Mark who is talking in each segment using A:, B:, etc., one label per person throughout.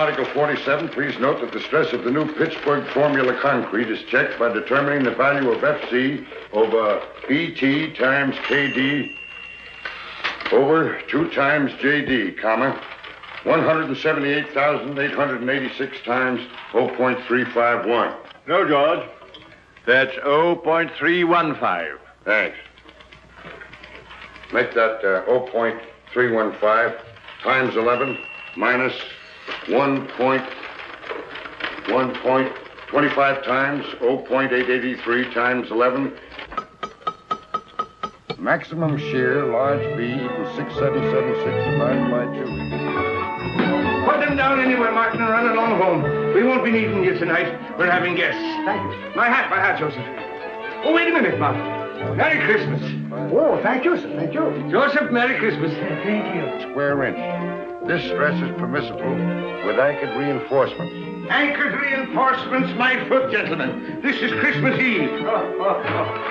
A: Article 47, please note that the stress of the new Pittsburgh formula concrete is checked by determining the value of FC over BT times KD over 2 times JD, comma, 178,886 times 0.351.
B: No, George. That's 0.315.
A: Thanks. Make that 0.315 times 11 minus 1.25 times 0.883 times 11. Maximum shear, large B, equals 6776 divided by 2.
C: Put them down anywhere, Martin, and run along home. We won't be needing you tonight. We're having guests.
D: Thank you.
C: My hat, Joseph. Oh, wait a minute, Martin. Merry Christmas.
D: Oh, thank you, sir. Thank you.
C: Joseph, Merry Christmas.
D: Thank you.
A: Square inch. This stress is permissible with anchored reinforcements.
C: Anchored reinforcements, my foot, gentlemen. This is Christmas Eve.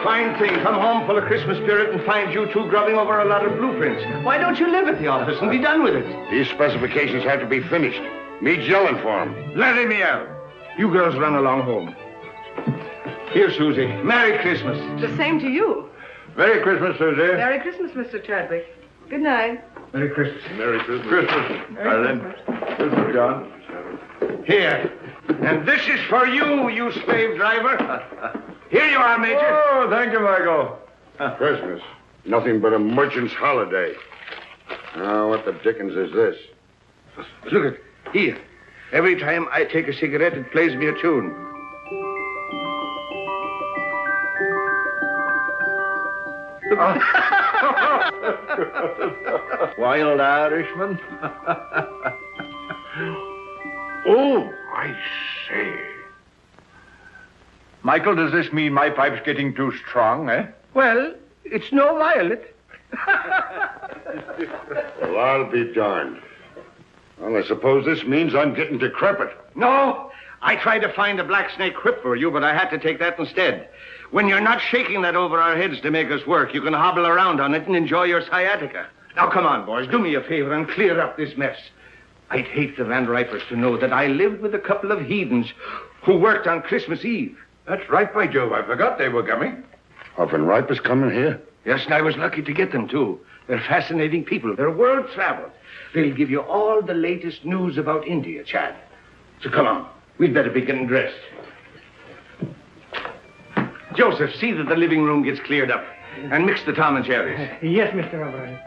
C: Fine thing. Come home full of Christmas spirit and find you two grubbing over a lot of blueprints. Why don't you live at the office and be done with it?
A: These specifications have to be finished. Me's yelling for them.
C: Let him out. You girls run along home. Here, Susie. Merry Christmas.
E: The same to you.
B: Merry Christmas, Susie.
E: Merry Christmas, Mr. Chadwick. Good night.
C: Merry Christmas.
B: Merry Christmas. Christmas, darling. Christmas, John.
C: Here. And this is for you, you slave driver. Here you are, Major.
B: Oh, thank you, Michael.
A: Christmas. Nothing but a merchant's holiday. Now, what the dickens is this?
C: Look at here. Every time I take a cigarette, it plays me a tune.
B: Wild Irishman.
C: Oh, I say.
B: Michael, does this mean my pipe's getting too strong, eh?
C: Well, it's no violet.
A: Well, I'll be darned. Well, I suppose this means I'm getting decrepit.
C: No, I tried to find a black snake whip for you, but I had to take that instead. When you're not shaking that over our heads to make us work, you can hobble around on it and enjoy your sciatica. Now, come on, boys, do me a favor and clear up this mess. I'd hate the Van Ripers to know that I lived with a couple of heathens who worked on Christmas Eve.
B: That's right, by Jove. I forgot they were coming.
A: Are Van Ripers coming here?
C: Yes, and I was lucky to get them, too. They're fascinating people. They're world-traveled. They'll give you all the latest news about India, Chad. So come on. We'd better be getting dressed. Joseph, see that the living room gets cleared up. And mix the Tom and Jerry's.
D: Yes, Mr. Aubrey.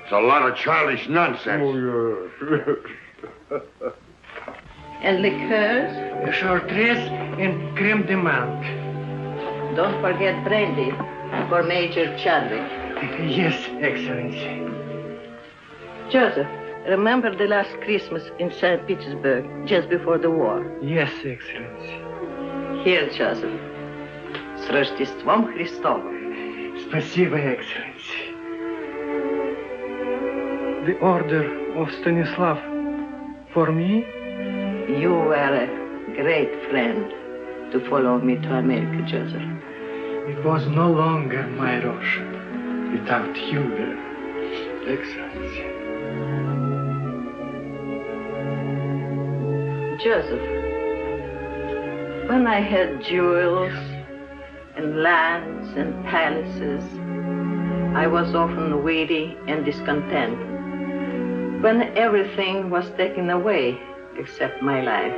A: It's a lot of childish nonsense.
B: Oh, yes.
E: And liqueurs?
D: Chartreuse and creme de menthe.
E: Don't forget brandy for Major Chadwick.
D: Yes, Excellency.
E: Joseph, remember the last Christmas in St. Petersburg, just before the war?
D: Yes, Excellency.
E: Here, Joseph. С Рождеством Христовым.
D: Спасибо, Excellency. The order of Stanislav for me?
E: You were a great friend to follow me to America, Joseph.
D: It was no longer my Russia without you there, Excellency.
E: Joseph, when I had jewels and lands and palaces, I was often weary and discontent. When everything was taken away except my life,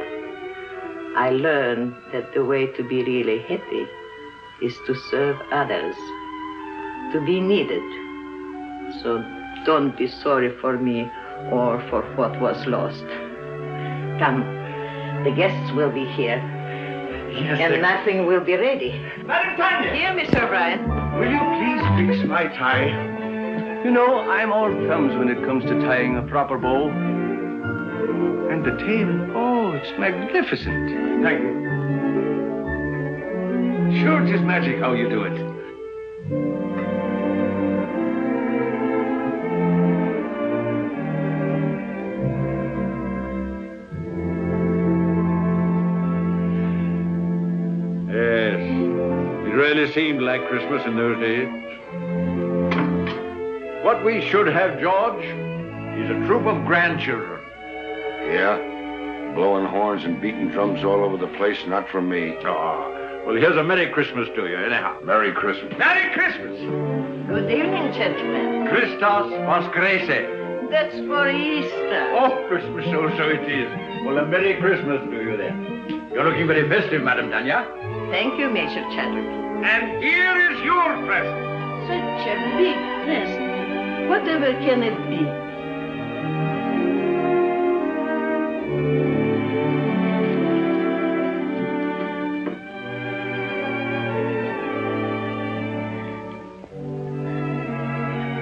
E: I learned that the way to be really happy is to serve others, to be needed. So don't be sorry for me or for what was lost. Come, the guests will be here.
D: Yes,
E: And nothing will be ready.
C: Madam Tanya!
E: Here, Mr. O'Brien.
C: Will you please fix my tie? You know, I'm all thumbs when it comes to tying a proper bow. And the tail, oh, it's magnificent. Thank you. Sure, it's just magic how you do it.
B: really seemed like Christmas in those days. What we should have, George, is a troop of grandchildren.
A: Yeah? Blowing horns and beating drums all over the place, not for me.
B: Oh, well, here's a Merry Christmas to you, anyhow.
A: Merry Christmas.
C: Merry Christmas!
E: Good evening, gentlemen.
B: Christos Voskreise.
E: That's for Easter.
B: Oh, Christmas, so it is. Well, a Merry Christmas to you then. You're looking very festive, Madame Tanya.
E: Thank you, Major Chadwick.
C: And here is your present.
E: Such a big present. Whatever can it be?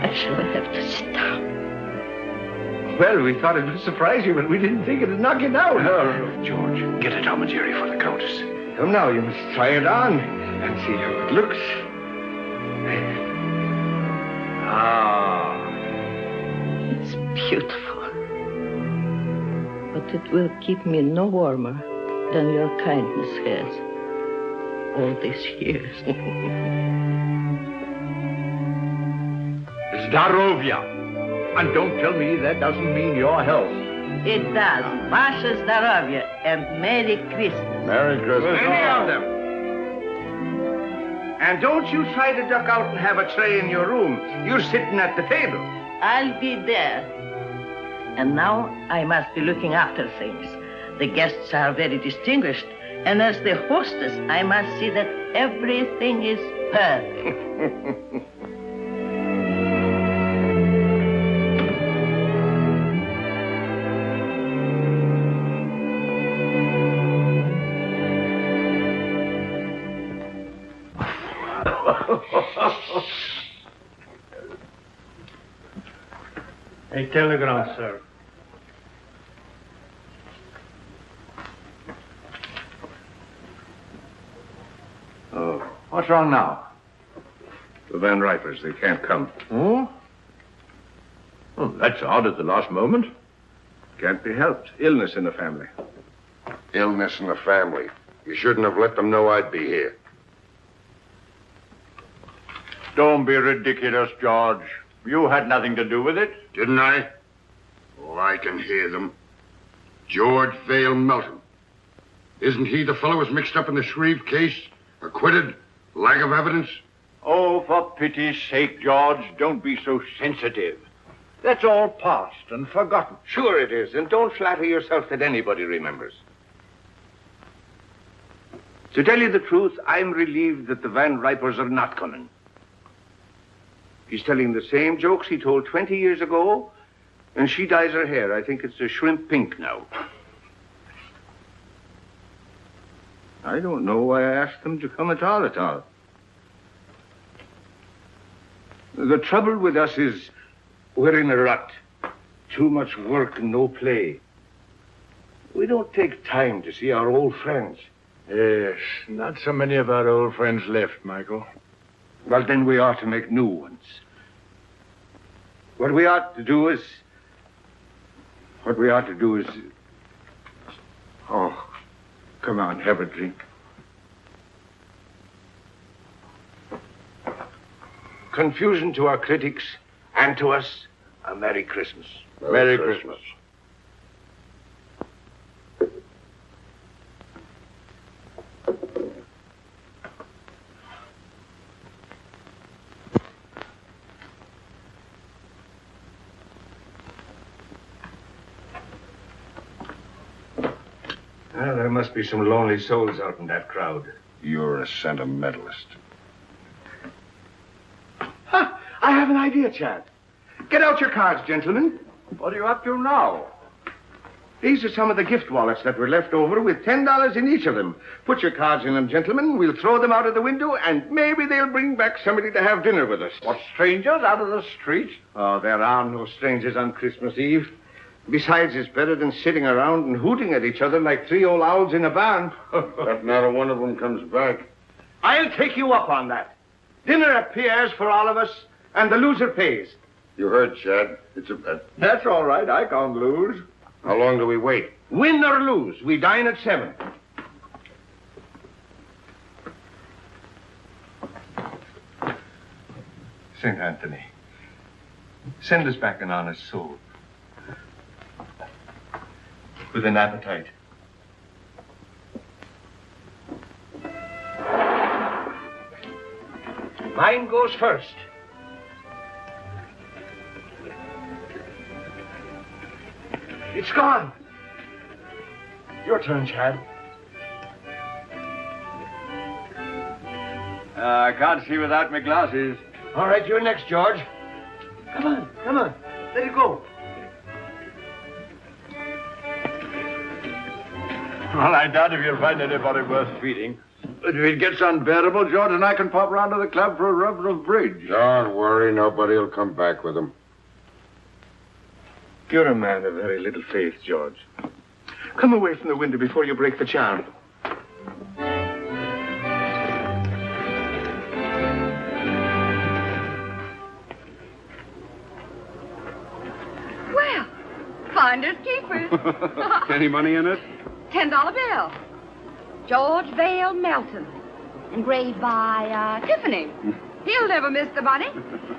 E: I shall have to sit down.
C: Well, we thought it would surprise you, but we didn't think it'd knock you down.
B: George, get a Tom and Jerry for the Countess.
C: Come now, you must try it on and see how it looks. Ah.
E: It's beautiful. But it will keep me no warmer than your kindness has all these years.
B: Zdarovia. And don't tell me that doesn't mean your health.
E: It does. Vasha Zdarovia and Merry Christmas.
A: Merry Christmas.
C: Many of them. And don't you try to duck out and have a tray in your room. You're sitting at the table.
E: I'll be there. And now I must be looking after things. The guests are very distinguished, and as the hostess, I must see that everything is perfect.
D: A telegram, sir.
C: Oh, what's wrong now? The Van Ripers, they can't come.
B: Oh? Oh, that's odd at the last moment.
C: Can't be helped. Illness in the family.
A: Illness in the family. You shouldn't have let them know I'd be here.
B: Don't be ridiculous, George. You had nothing to do with it.
A: Didn't I? Oh, I can hear them. George Vale Melton. Isn't he the fellow who's mixed up in the Shreve case? Acquitted? Lack of evidence?
B: Oh, for pity's sake, George, don't be so sensitive. That's all past and forgotten.
C: Sure it is, and don't flatter yourself that anybody remembers. To tell you the truth, I'm relieved that the Van Ripers are not coming. He's telling the same jokes he told 20 years ago, and she dyes her hair. I think it's a shrimp pink now. I don't know why I asked them to come at all. The trouble with us is we're in a rut. Too much work and no play. We don't take time to see our old friends.
B: Yes, not so many of our old friends left, Michael.
C: Well, then we ought to make new ones. What we ought to do is... Oh, come on, have a drink. Confusion to our critics and to us, a Merry Christmas.
B: Merry Christmas.
C: Well, there must be some lonely souls out in that crowd.
A: You're a sentimentalist.
C: Ha! I have an idea, Chad. Get out your cards, gentlemen.
B: What are you up to now?
C: These are some of the gift wallets that were left over with $10 in each of them. Put your cards in them, gentlemen. We'll throw them out of the window, and maybe they'll bring back somebody to have dinner with us.
B: What, strangers out of the street?
C: Oh, there are no strangers on Christmas Eve. Besides, it's better than sitting around and hooting at each other like three old owls in a barn.
A: But not a one of them comes back.
C: I'll take you up on that. Dinner at Pierre's for all of us, and the loser pays.
A: You heard, Chad. It's a bet.
B: That's all right. I can't lose.
A: How long do we wait?
C: Win or lose, we dine at 7. St. Anthony, send us back an honest soul. With an appetite. Mine goes first. It's gone. Your turn, Chad.
B: I can't see without my glasses.
C: All right, you're next, George. Come on. Let it go.
B: Well, I doubt if you'll find anybody worth treating. But if it gets unbearable, George and I can pop round to the club for a rub of bridge.
A: Don't worry, nobody will come back with him.
C: You're a man of very little faith, George. Come away from the window before you break the charm.
F: Well, finders keepers.
B: Any money in it?
F: $10 bill. George Vale Melton. Engraved by, Tiffany. He'll never miss the money.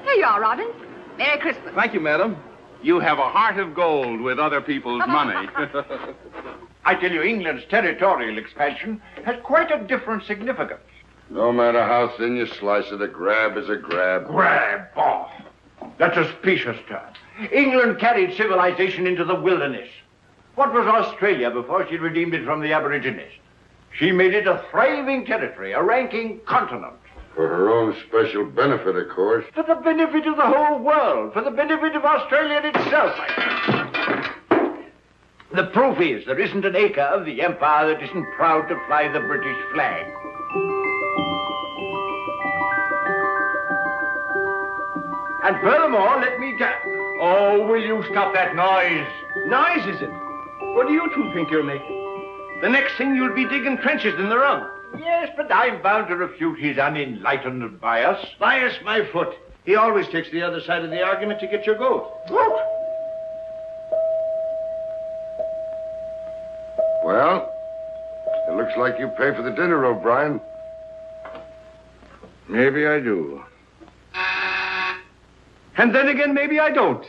F: Here you are, Robin. Merry Christmas.
B: Thank you, madam. You have a heart of gold with other people's money. I tell you, England's territorial expansion has quite a different significance.
A: No matter how thin you slice it, a grab is a grab.
B: Grab off. That's a specious term. England carried civilization into the wilderness. What was Australia before she redeemed it from the Aborigines? She made it a thriving territory, a ranking continent.
A: For her own special benefit, of course.
B: For the benefit of the whole world, for the benefit of Australia itself. The proof is there isn't an acre of the empire that isn't proud to fly the British flag. And furthermore, let me tell... Oh, will you stop that noise?
C: Noise, is it? What do you two think you're making? The next thing you'll be digging trenches in the rug.
B: Yes, but I'm bound to refute his unenlightened bias.
C: Bias my foot. He always takes the other side of the argument to get your goat.
B: Goat?
A: Well, it looks like you pay for the dinner, O'Brien.
C: Maybe I do. And then again, maybe I don't.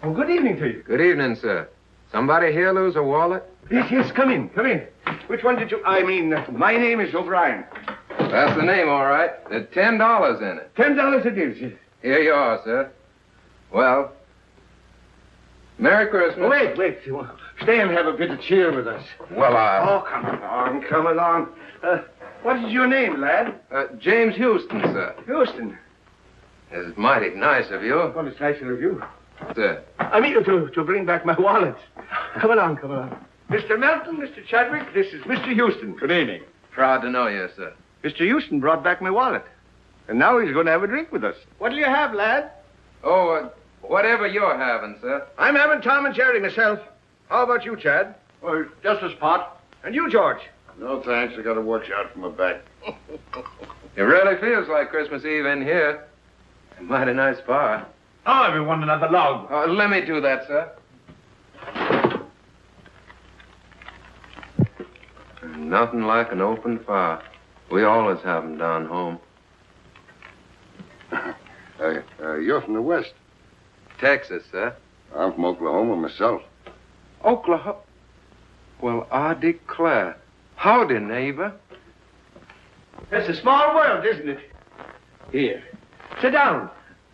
C: Well, good evening to you.
G: Good evening, sir. Somebody here lose a wallet?
C: Yes, come in. Which one did you... my name is O'Brien.
G: That's the name, all right. There's $10 in it.
C: $10 it is, yes.
G: Here you are, sir. Well, Merry Christmas.
C: Wait. Stay and have a bit of cheer with us.
G: Well,
C: Oh, come along. What is your name, lad?
G: James Houston, sir.
C: Houston.
G: It's mighty nice of you.
C: Well, it's nicer of you.
G: Sir.
C: I mean to bring back my wallet. Come along. Mr. Melton, Mr. Chadwick, this is Mr. Houston.
B: Good evening.
G: Proud to know you, sir.
C: Mr. Houston brought back my wallet. And now he's going to have a drink with us. What do you have, lad?
G: Oh, whatever you're having, sir.
C: I'm having Tom and Jerry myself. How about you, Chad?
B: Well, just a spot.
C: And you, George?
A: No, thanks. I got to watch out for my back.
G: It really feels like Christmas Eve in here. A mighty nice bar.
B: Oh, everyone another log.
G: Let me do that, sir. Nothing like an open fire. We always have them down home.
A: You're from the West.
G: Texas, sir.
A: I'm from Oklahoma myself.
G: Oklahoma? Well, I declare. Howdy, neighbor.
C: It's a small world, isn't it? Here. Sit down.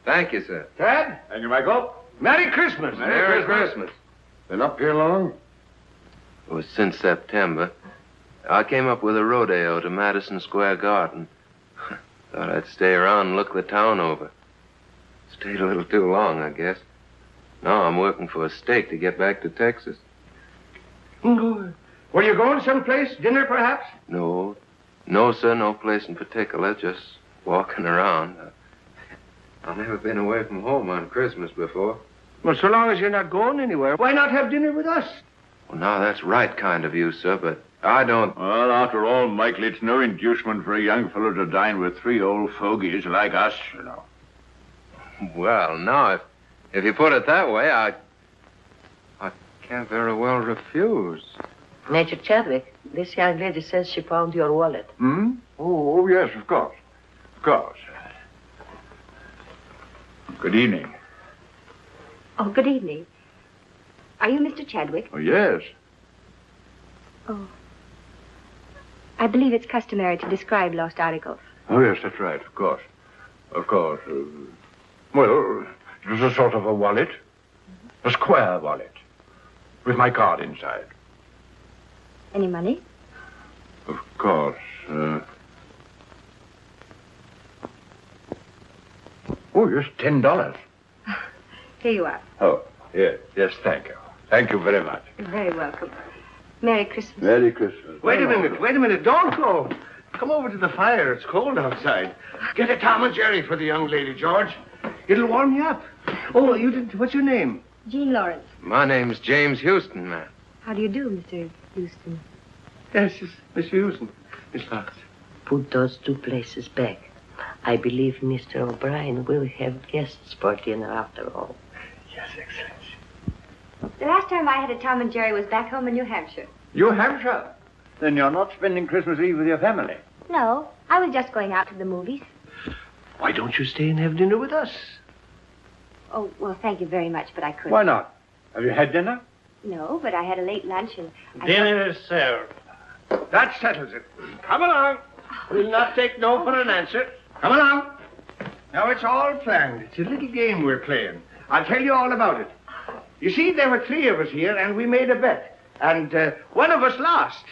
G: Thank you, sir.
C: Chad?
B: Thank you, Michael.
C: Merry Christmas.
G: Merry Christmas.
A: Been up here long?
G: It was since September. I came up with a rodeo to Madison Square Garden. Thought I'd stay around and look the town over. Stayed a little too long, I guess. Now I'm working for a stake to get back to Texas.
C: Were you going someplace? Dinner, perhaps?
G: No, sir, no place in particular. Just walking around. I've never been away from home on Christmas before.
C: Well, so long as you're not going anywhere, why not have dinner with us?
G: Well, now, that's right kind of you, sir, but I don't...
B: Well, after all, Michael, it's no inducement for a young fellow to dine with three old fogies like us, you know.
G: Well, now, if you put it that way, I can't very well refuse.
E: Major Chadwick, this young lady says she found your wallet.
B: Hmm? Oh, yes, of course. Of course. Good evening.
H: Oh, good evening. Are you Mr. Chadwick?
B: Oh, yes.
H: Oh. I believe it's customary to describe lost articles.
B: Oh, yes, that's right, of course. Of course. Well, it was a sort of a wallet. A square wallet. With my card inside.
H: Any money?
B: Of course. Oh, yes, $10.
H: Here you are.
B: Oh, yes, thank you. Thank you very much.
H: You're very welcome. Merry Christmas.
B: Merry Christmas.
C: Wait a minute. Don't go. Come over to the fire. It's cold outside. Get a Tom and Jerry for the young lady, George. It'll warm you up. Oh, you didn't. What's your name?
H: Jean Lawrence.
G: My name's James Houston, ma'am.
H: How do you do, Mr. Houston?
C: Yes, Mr. Houston. Miss Lawrence.
E: Put those 2 places back. I believe Mr. O'Brien will have guests for dinner after all.
B: Yes, Excellency.
H: The last time I had a Tom and Jerry was back home in New Hampshire.
B: New Hampshire? Then you're not spending Christmas Eve with your family.
H: No, I was just going out to the movies.
C: Why don't you stay and have dinner with us?
H: Oh, well, thank you very much, but I couldn't.
B: Why not? Have you had dinner?
H: No, but I had a late lunch and...
D: Dinner is served.
C: That settles it. Come along. We'll not take no for an answer. Come along. Now, it's all planned. It's a little game we're playing. I'll tell you all about it. You see, there were 3 of us here, and we made a bet. And one of us lost.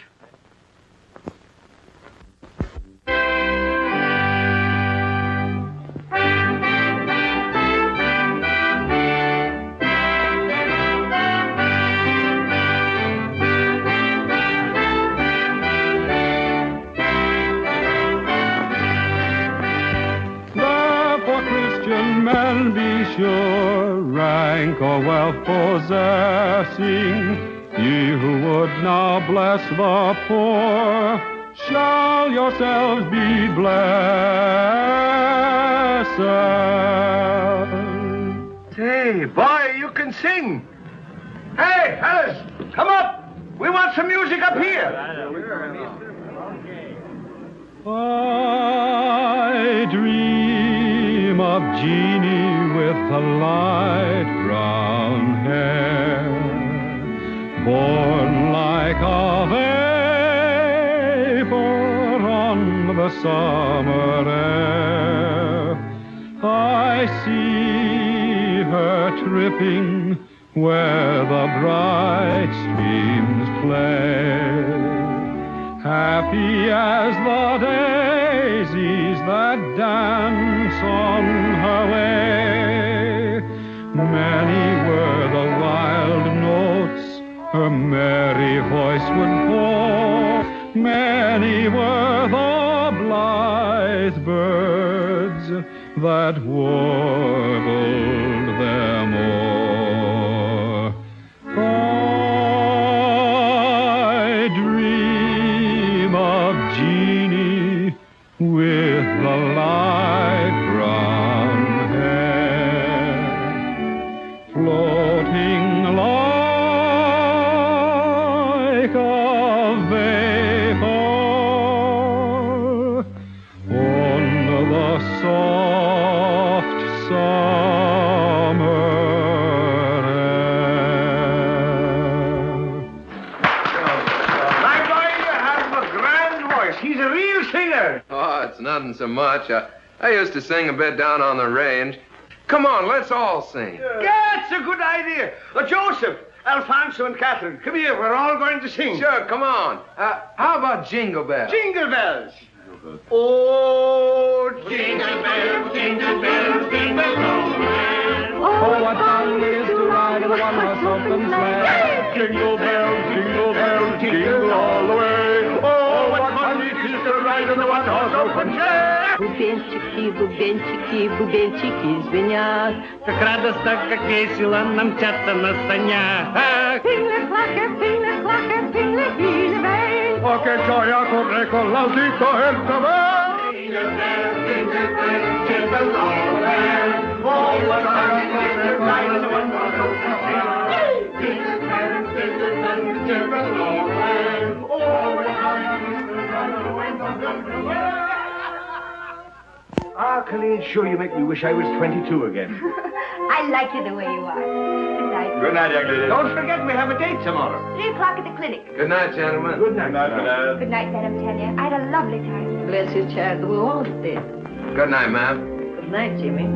I: Man be sure, rank or wealth possessing, ye who would now bless the poor, shall yourselves be blessed.
C: Hey, boy, you can sing. Hey, fellas, come up. We want some music up here.
I: I dream of Jeannie with the light brown hair, born like a vapor on the summer air. I see her tripping where the bright streams play, happy as the daisies that dance on her way. Many were the wild notes her merry voice would pour, many were the blithe birds that warbled them o'er. I dream of Jeannie with the light brown hair, floating like a vapor on the soft summer air.
C: My boy, you have a grand voice. He's a real singer.
G: Oh, it's nothing so much. I used to sing a bit down on the range. Come on, let's all sing.
C: That's a good idea. Joseph, Alfonso, and Catherine, come here. We're all going to sing.
G: Sure, come on. How about Jingle Bells?
C: Jingle bells. Oh, jingle bells, jingle bells, jingle all the way.
I: Oh, what fun it is to ride in a one-horse open sleigh.
B: Jingle bells, jingle all the way. Oh, what fun it is to ride in the one-horse open sleigh.
E: Бубенчики, бубенчики звенят.
D: Как радостно, как весело нам мчаться на санях.
I: Oh, che gioia corre con l'aldito e il cavallo.
C: Jingle bells, jingle bells, jingle all the way. Oh, what fun it is to ride in the one-horse open sleigh. Jingle bells, jingle bells, jingle all the way. Ah, Colleen, sure you make me wish I was 22 again.
H: I like you the way you are. Good night.
B: Good night, young lady.
C: Don't forget we have a date tomorrow.
H: 3 o'clock at the clinic.
G: Good night, gentlemen.
C: Good night.
H: Good night, Madam Tanya. I had a lovely time.
E: Bless you, child. We all did.
G: Good night, ma'am.
E: Good night, Jimmy.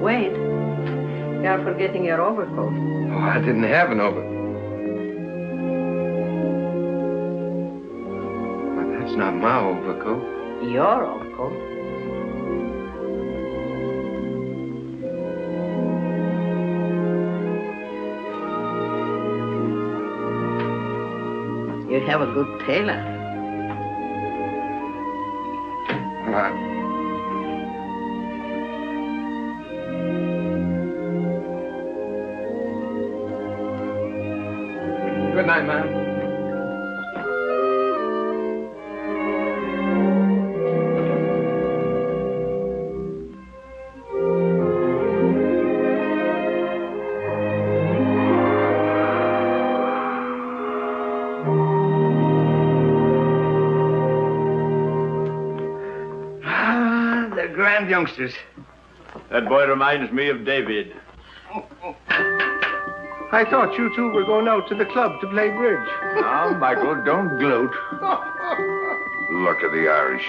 E: Wait. You are forgetting your overcoat.
G: Oh, I didn't have an overcoat. But that's not my overcoat.
E: Your overcoat? You have a good tailor.
G: Good night, ma'am.
C: Ah, they're grand youngsters.
B: That boy reminds me of David.
C: I thought you two were going out to the club to play bridge.
B: Now, Michael, don't gloat.
A: Luck of the Irish.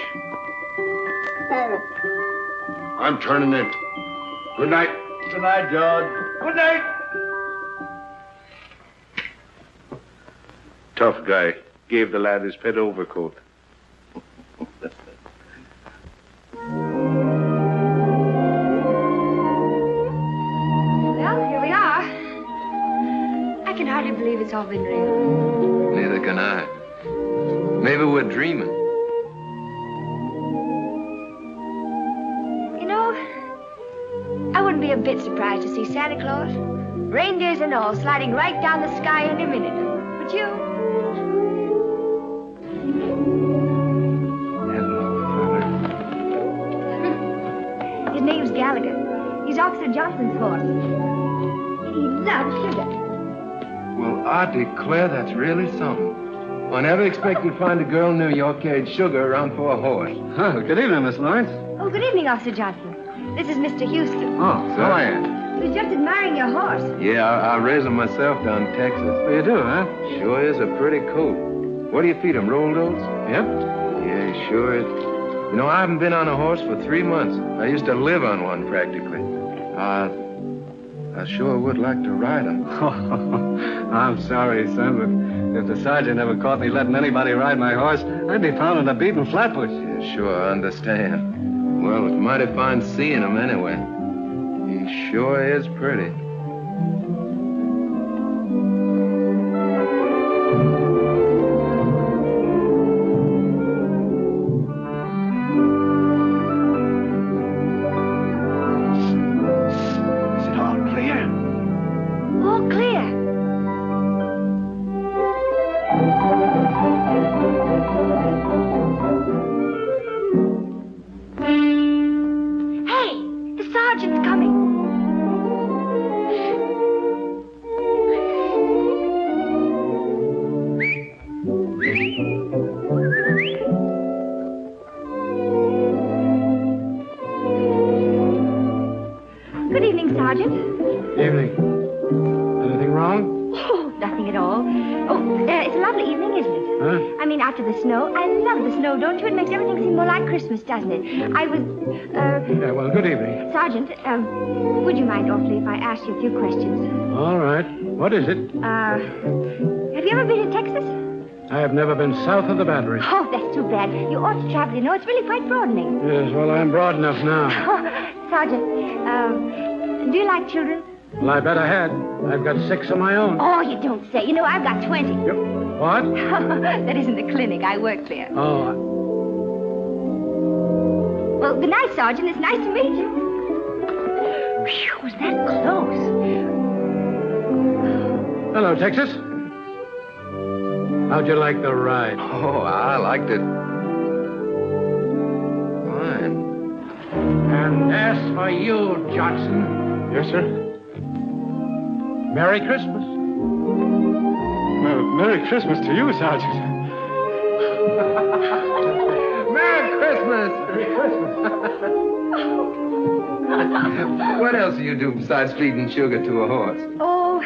A: I'm turning in. Good night.
B: Good night, George.
C: Good night. Tough guy. Gave the lad his pet overcoat.
H: Well, here we are. I can hardly believe it's all been real.
G: Neither can I. Maybe we're dreaming.
H: You know, I wouldn't be a bit surprised to see Santa Claus, reindeers and all, sliding right down the sky any minute. Would you? His name's Gallagher. He's Officer Johnson's horse. He loves sugar.
G: Well, I declare that's really something. I never expected to find a girl in New York carried sugar around for a horse.
I: Oh, good evening, Miss Lawrence.
H: Oh, good evening, Officer Johnson. This is Mr. Houston.
I: Oh, so I am.
H: He was just admiring your horse.
G: Yeah, I raised him myself down in Texas.
I: You do, huh?
G: Sure is a pretty coat. What do you feed him, rolled oats?
I: Yep.
G: Yeah, sure is. You know, I haven't been on a horse for 3 months. I used to live on one practically. I sure would like to ride him.
I: I'm sorry, son, but if the sergeant ever caught me letting anybody ride my horse, I'd be found in a beaten flatbush.
G: Yeah, sure, I understand. Well, it's mighty fine seeing him anyway. He sure is pretty.
C: Is it all clear?
H: All clear. Hey, the sergeant's coming. Good evening, Sergeant.
I: Evening. Anything wrong?
H: Oh, nothing at all. Oh, it's a lovely evening, isn't it?
I: Huh?
H: I mean, after the snow. I love the snow, don't you? It makes everything seem more like Christmas, doesn't it? I was,
I: Yeah, well, good evening.
H: Sergeant, would you mind awfully if I asked you a few questions?
I: All right. What is it?
H: Have you ever been to Texas?
I: I have never been south of the Battery.
H: Oh, that's too bad. You ought to travel, you know. It's really quite broadening.
I: Yes, well, I'm broad enough now.
H: Sergeant, do you like children?
I: Well, I bet I had. I've got 6 of my own.
H: Oh, you don't say. You know, I've got 20.
I: Yep. What?
H: That isn't the clinic. I work there.
I: Oh,
H: Well, good night, Sergeant. It's nice to meet you. Phew, was that close?
I: hello, Texas. How'd you like the ride?
G: Oh, I liked it. Fine.
I: And as for you, Johnson. Yes, sir. Merry Christmas. Merry Christmas to you, Sergeant.
G: Christmas! What else do you do besides feeding sugar to a horse?
H: Oh,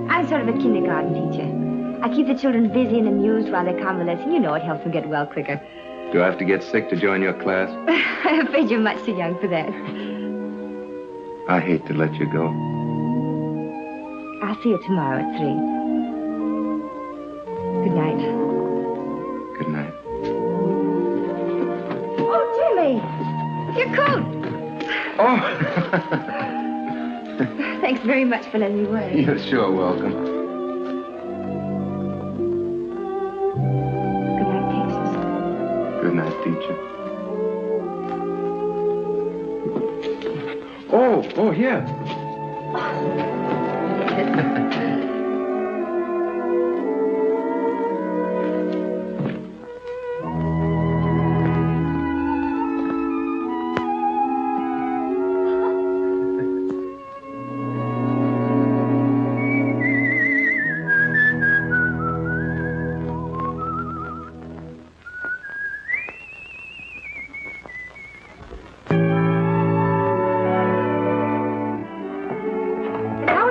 H: I'm sort of a kindergarten teacher. I keep the children busy and amused while they're convalescing. You know, it helps them get well quicker.
G: Do I have to get sick to join your class?
H: I'm afraid you're much too young for that.
G: I hate to let you go.
H: I'll see you tomorrow at 3. Good night.
G: Good night.
H: Oh, Jimmy! Your coat!
G: Oh!
H: Thanks very much for letting me wear it.
G: You're sure welcome.
H: Good night, Texas.
G: Good night, teacher. Oh, here.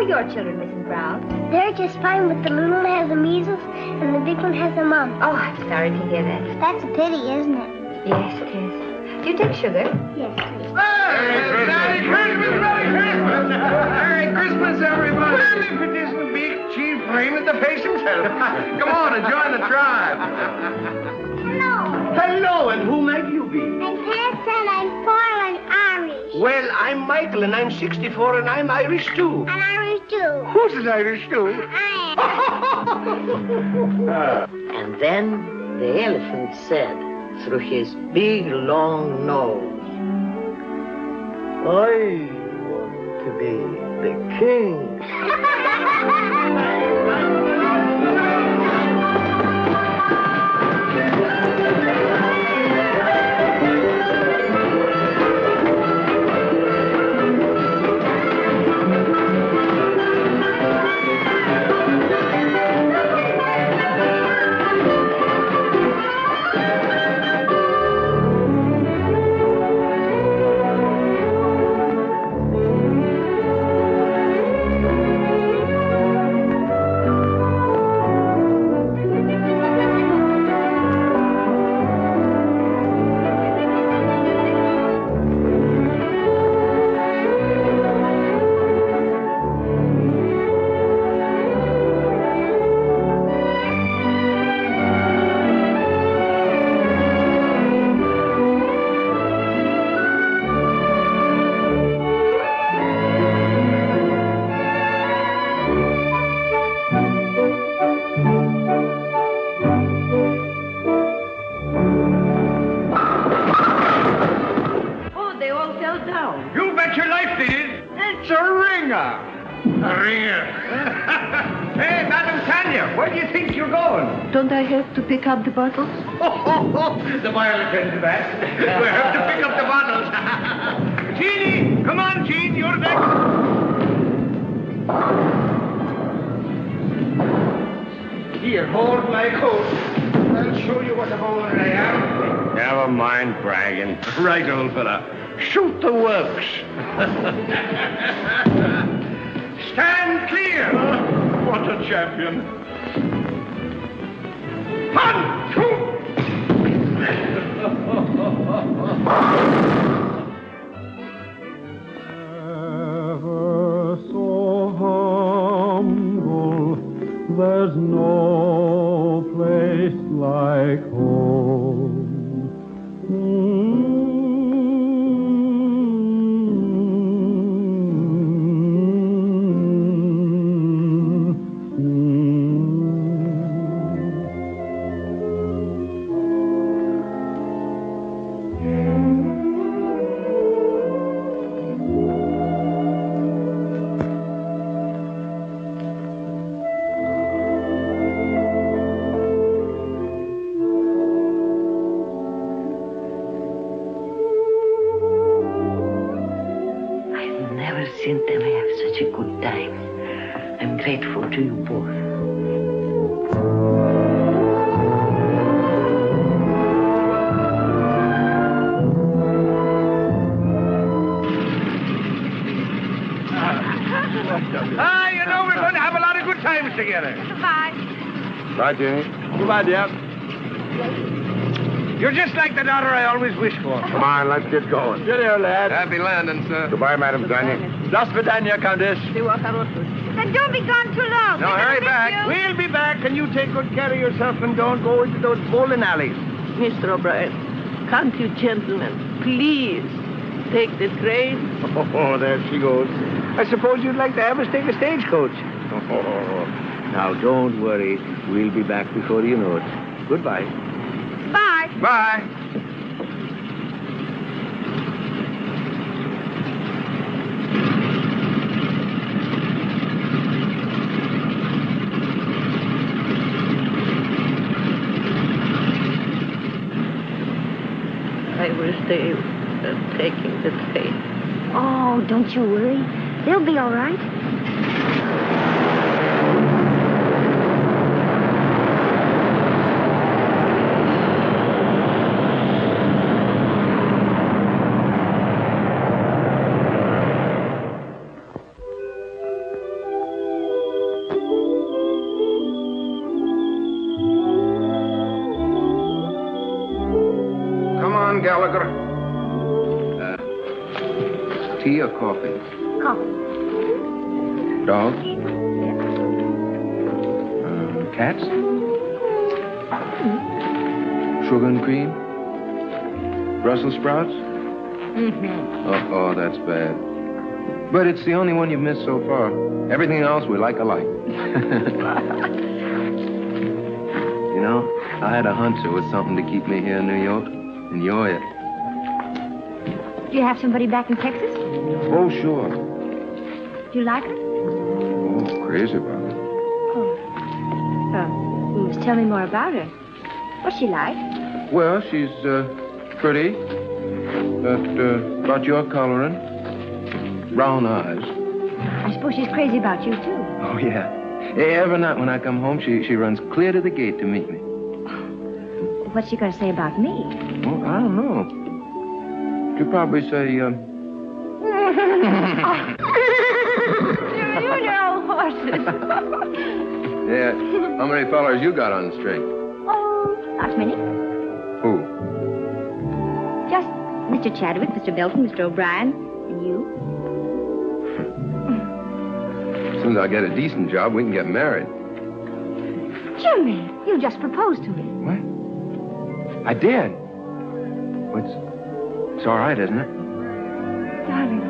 H: Your children, Mrs. Brown?
J: They're just fine, but the little one has the measles and the big one has the mumps.
H: Oh, I'm sorry to hear that.
J: That's a pity, isn't it?
H: Yes, it is. Do you take sugar?
J: Yes, please.
C: Merry Christmas! Merry Christmas, everybody! Well, if it isn't big Chief Raymond, the face himself. Come on and join the tribe.
J: Hello.
C: Hello, and who might you be?
J: I'm Pat and I'm 4 and Irish.
C: Well, I'm Michael, and I'm 64, and I'm Irish, too.
J: And Irish too.
C: Who's an Irish, too?
J: I
E: And then the elephant said through his big, long nose, I want to be the king. Don't I have to pick up the bottles?
C: The boy will attend to that. We'll have to pick up the bottles. Jeannie! Come on, Jean, you're next. Here, hold my coat. I'll show you what a bowler I am. Never mind bragging. Right, old fella. Shoot the works. Stand clear. What a champion. 1, 2.
K: Ever so humble, there's no place like home.
E: Seen them have such a good time. I'm grateful to you both.
C: You know, we're going to have a lot of good times together.
F: Goodbye.
A: Bye, Jenny.
I: Goodbye, dear.
C: You're just like the daughter I always wished for.
A: Come on, let's get going.
I: Cheerio, lad.
G: Happy landing, sir.
A: Goodbye, Madam Danya.
I: До свидания, Countess.
F: And don't be gone too long.
C: No,
F: We're gonna
C: hurry
F: miss
C: back.
F: you.
C: We'll be back, and you take good care of yourself and don't go into those bowling alleys.
E: Mr. O'Brien, can't you gentlemen please take the train?
C: Oh, there she goes. I suppose you'd like to have us take a stagecoach. Oh, now, don't worry. We'll be back before you know it. Goodbye.
F: Bye.
C: Bye.
E: I will stay taking the train.
H: Oh, don't you worry. They'll be all right.
A: Come on, Gallagher.
G: Tea or coffee?
H: Coffee.
G: Dogs? Cats? Sugar and cream? Brussels sprouts?
E: Mm-hmm.
G: Oh, that's bad. But it's the only one you've missed so far. Everything else we like alike. You know, I had a hunch there was something to keep me here in New York, and you're it.
H: Do you have somebody back in Texas?
G: Oh, sure.
H: Do you like her?
G: Oh, crazy about it.
H: You must tell me more about her. What's she like?
G: Well, she's pretty. About your coloring. Brown eyes.
H: I suppose she's crazy about you, too.
G: Oh, yeah. Every night when I come home, she runs clear to the gate to meet me.
H: What's she going to say about me?
G: Well, I don't know. She'll probably say,
H: You know horses.
G: yeah, how many fellers you got on the string?
H: Oh, not many.
G: Who?
H: Just Mr. Chadwick, Mr. Belton, Mr. O'Brien, and you.
G: As soon as I get a decent job, we can get married.
H: Jimmy, you just proposed to me.
G: What? I did. Well, it's all right, isn't it?
H: Darling.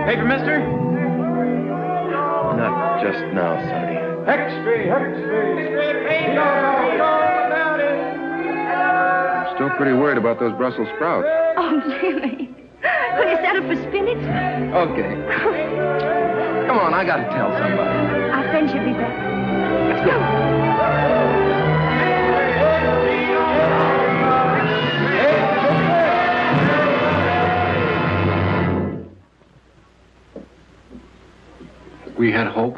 I: Paper, mister?
G: Not just now, Sonny.
I: Extra.
G: I'm still pretty worried about those Brussels sprouts.
H: Oh, Jimmy. Will you settle for spinach?
G: Okay. Come on, I gotta tell somebody.
H: Our friend should be back.
G: Let's go.
I: We had hope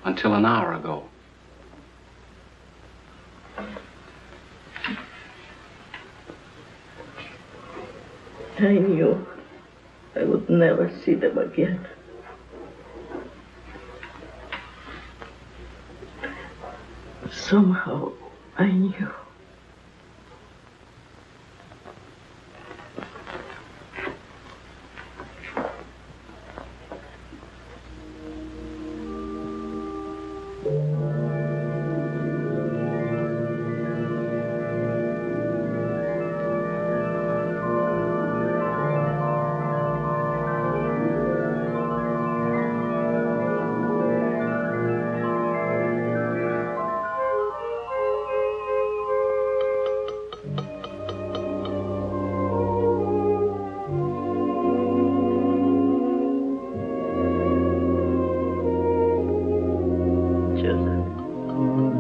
I: until an hour ago.
E: I knew I would never see them again. Somehow I knew.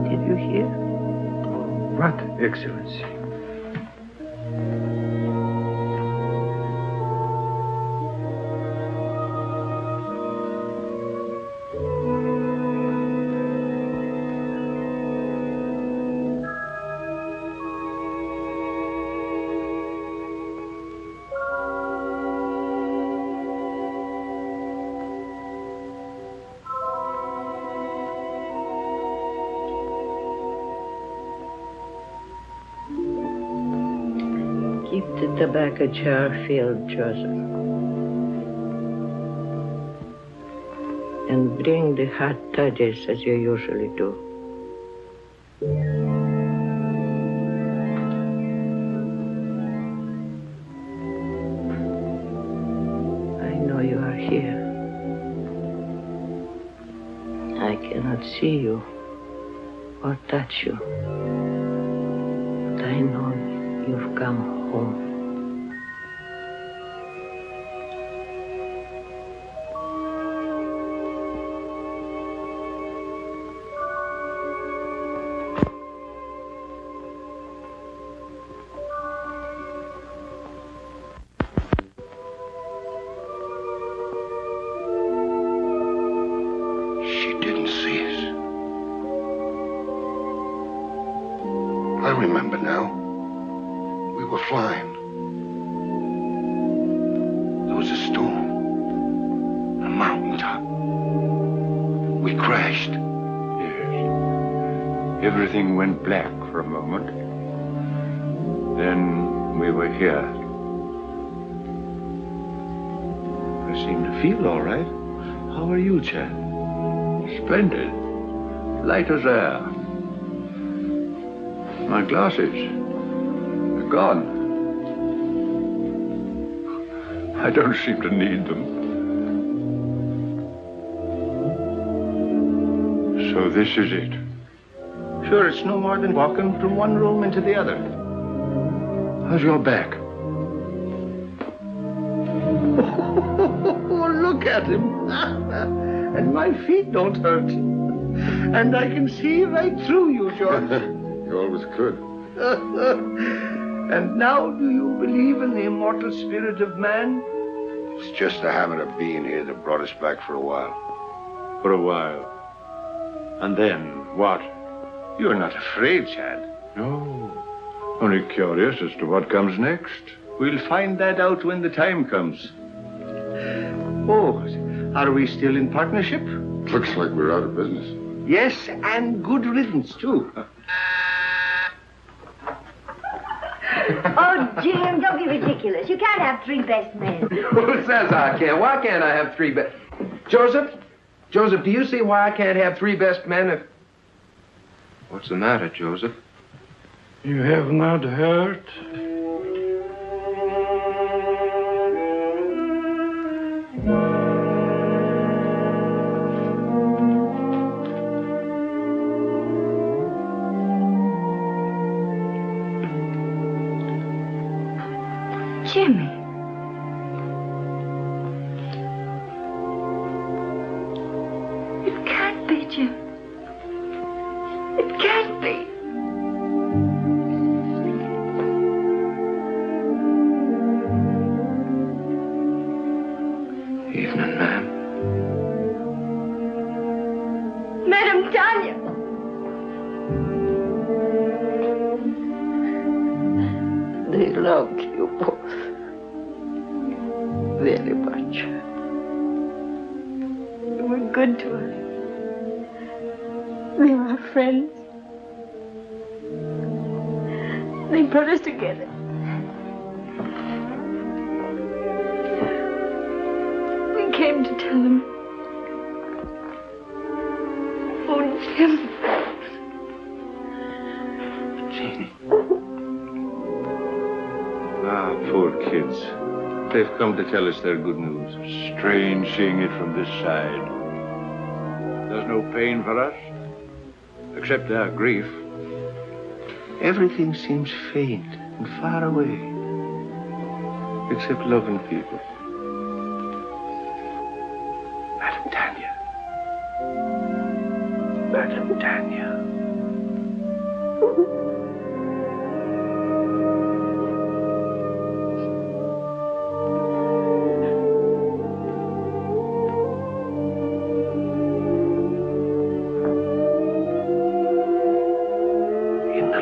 E: Did you hear?
B: What, Excellency?
E: Keep the tobacco jar filled, Joseph. And bring the hot toddies as you usually do. I know you are here. I cannot see you or touch you. But I know you've come home.
A: She didn't see us. I remember now. We were flying. There was a storm. A mountaintop. We crashed.
B: Yes. Everything went black for a moment. Then we were here. I seem to feel all right. How are you, Chad? Splendid. Light as air. My glasses. They're gone. I don't seem to need them. So this is it. Sure, it's no more than walking from one room into the other. How's your back? Oh, look at him. And my feet don't hurt. And I can see right through you, George.
A: You always could.
B: And now do you believe in the immortal spirit of man?
A: It's just the habit of being here that brought us back for a while.
B: For a while. And then what? You're not afraid, Chad. No. Only curious as to what comes next. We'll find that out when the time comes. Oh, are we still in partnership?
A: Looks like we're out of business.
B: Yes, and good riddance, too.
H: Oh, Jim, don't be ridiculous. You can't have three best men.
G: Who says I can? Why can't I have three best... Joseph, do you see why I can't have three best men if... What's the matter, Joseph?
D: You have not heard?
H: Jimmy. It can't be, Jim. It can't be.
G: Evening, ma'am.
H: Madam Tanya.
E: They loved you both very much.
H: You were good to us. They were our friends. They brought us together. We came to tell them. Oh, Jim.
G: Jeannie.
B: Ah, poor kids. They've come to tell us their good news. Strange seeing it from this side. There's no pain for us, except our grief. Everything seems faint and far away, except loving people. Madam Tanya. Madam Tanya.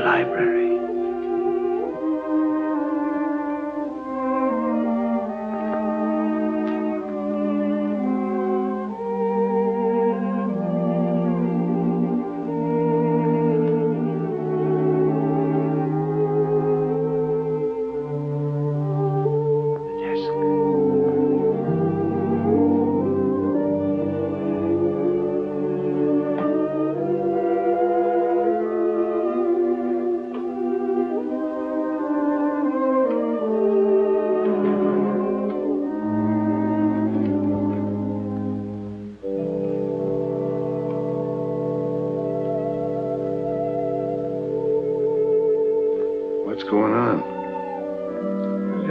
B: Library.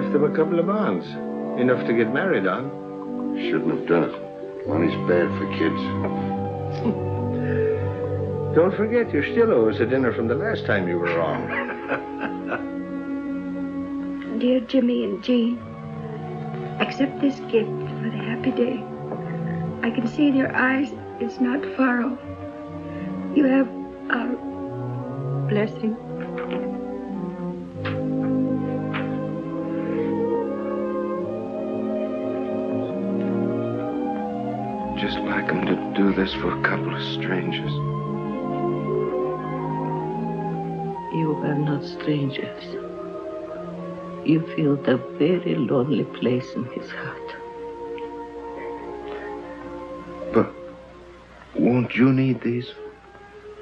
C: left them a couple of bonds. Enough to get married on.
A: Shouldn't have done it. Money's bad for kids.
C: Don't forget, you still owe us a dinner from the last time you were wrong.
H: Dear Jimmy and Jean, accept this gift for the happy day. I can see in your eyes it's not far off. You have our blessing.
G: Just like him to do this for a couple of strangers.
E: You are not strangers. You feel the very lonely place in his heart.
G: But won't you need these?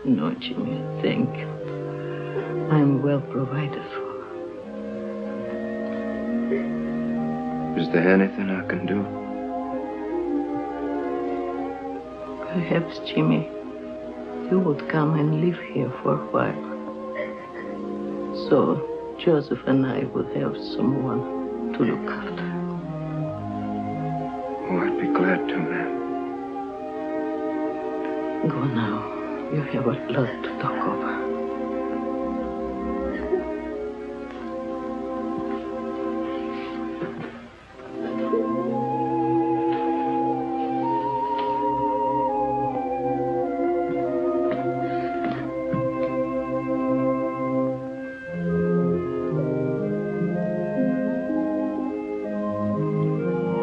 E: No, Jimmy, thank you. I'm well provided for.
G: Is there anything I can do?
E: Perhaps, Jimmy, you would come and live here for a while. So Joseph and I would have someone to look after.
G: Oh, I'd be glad to, ma'am.
E: Go now. You have a lot to talk over.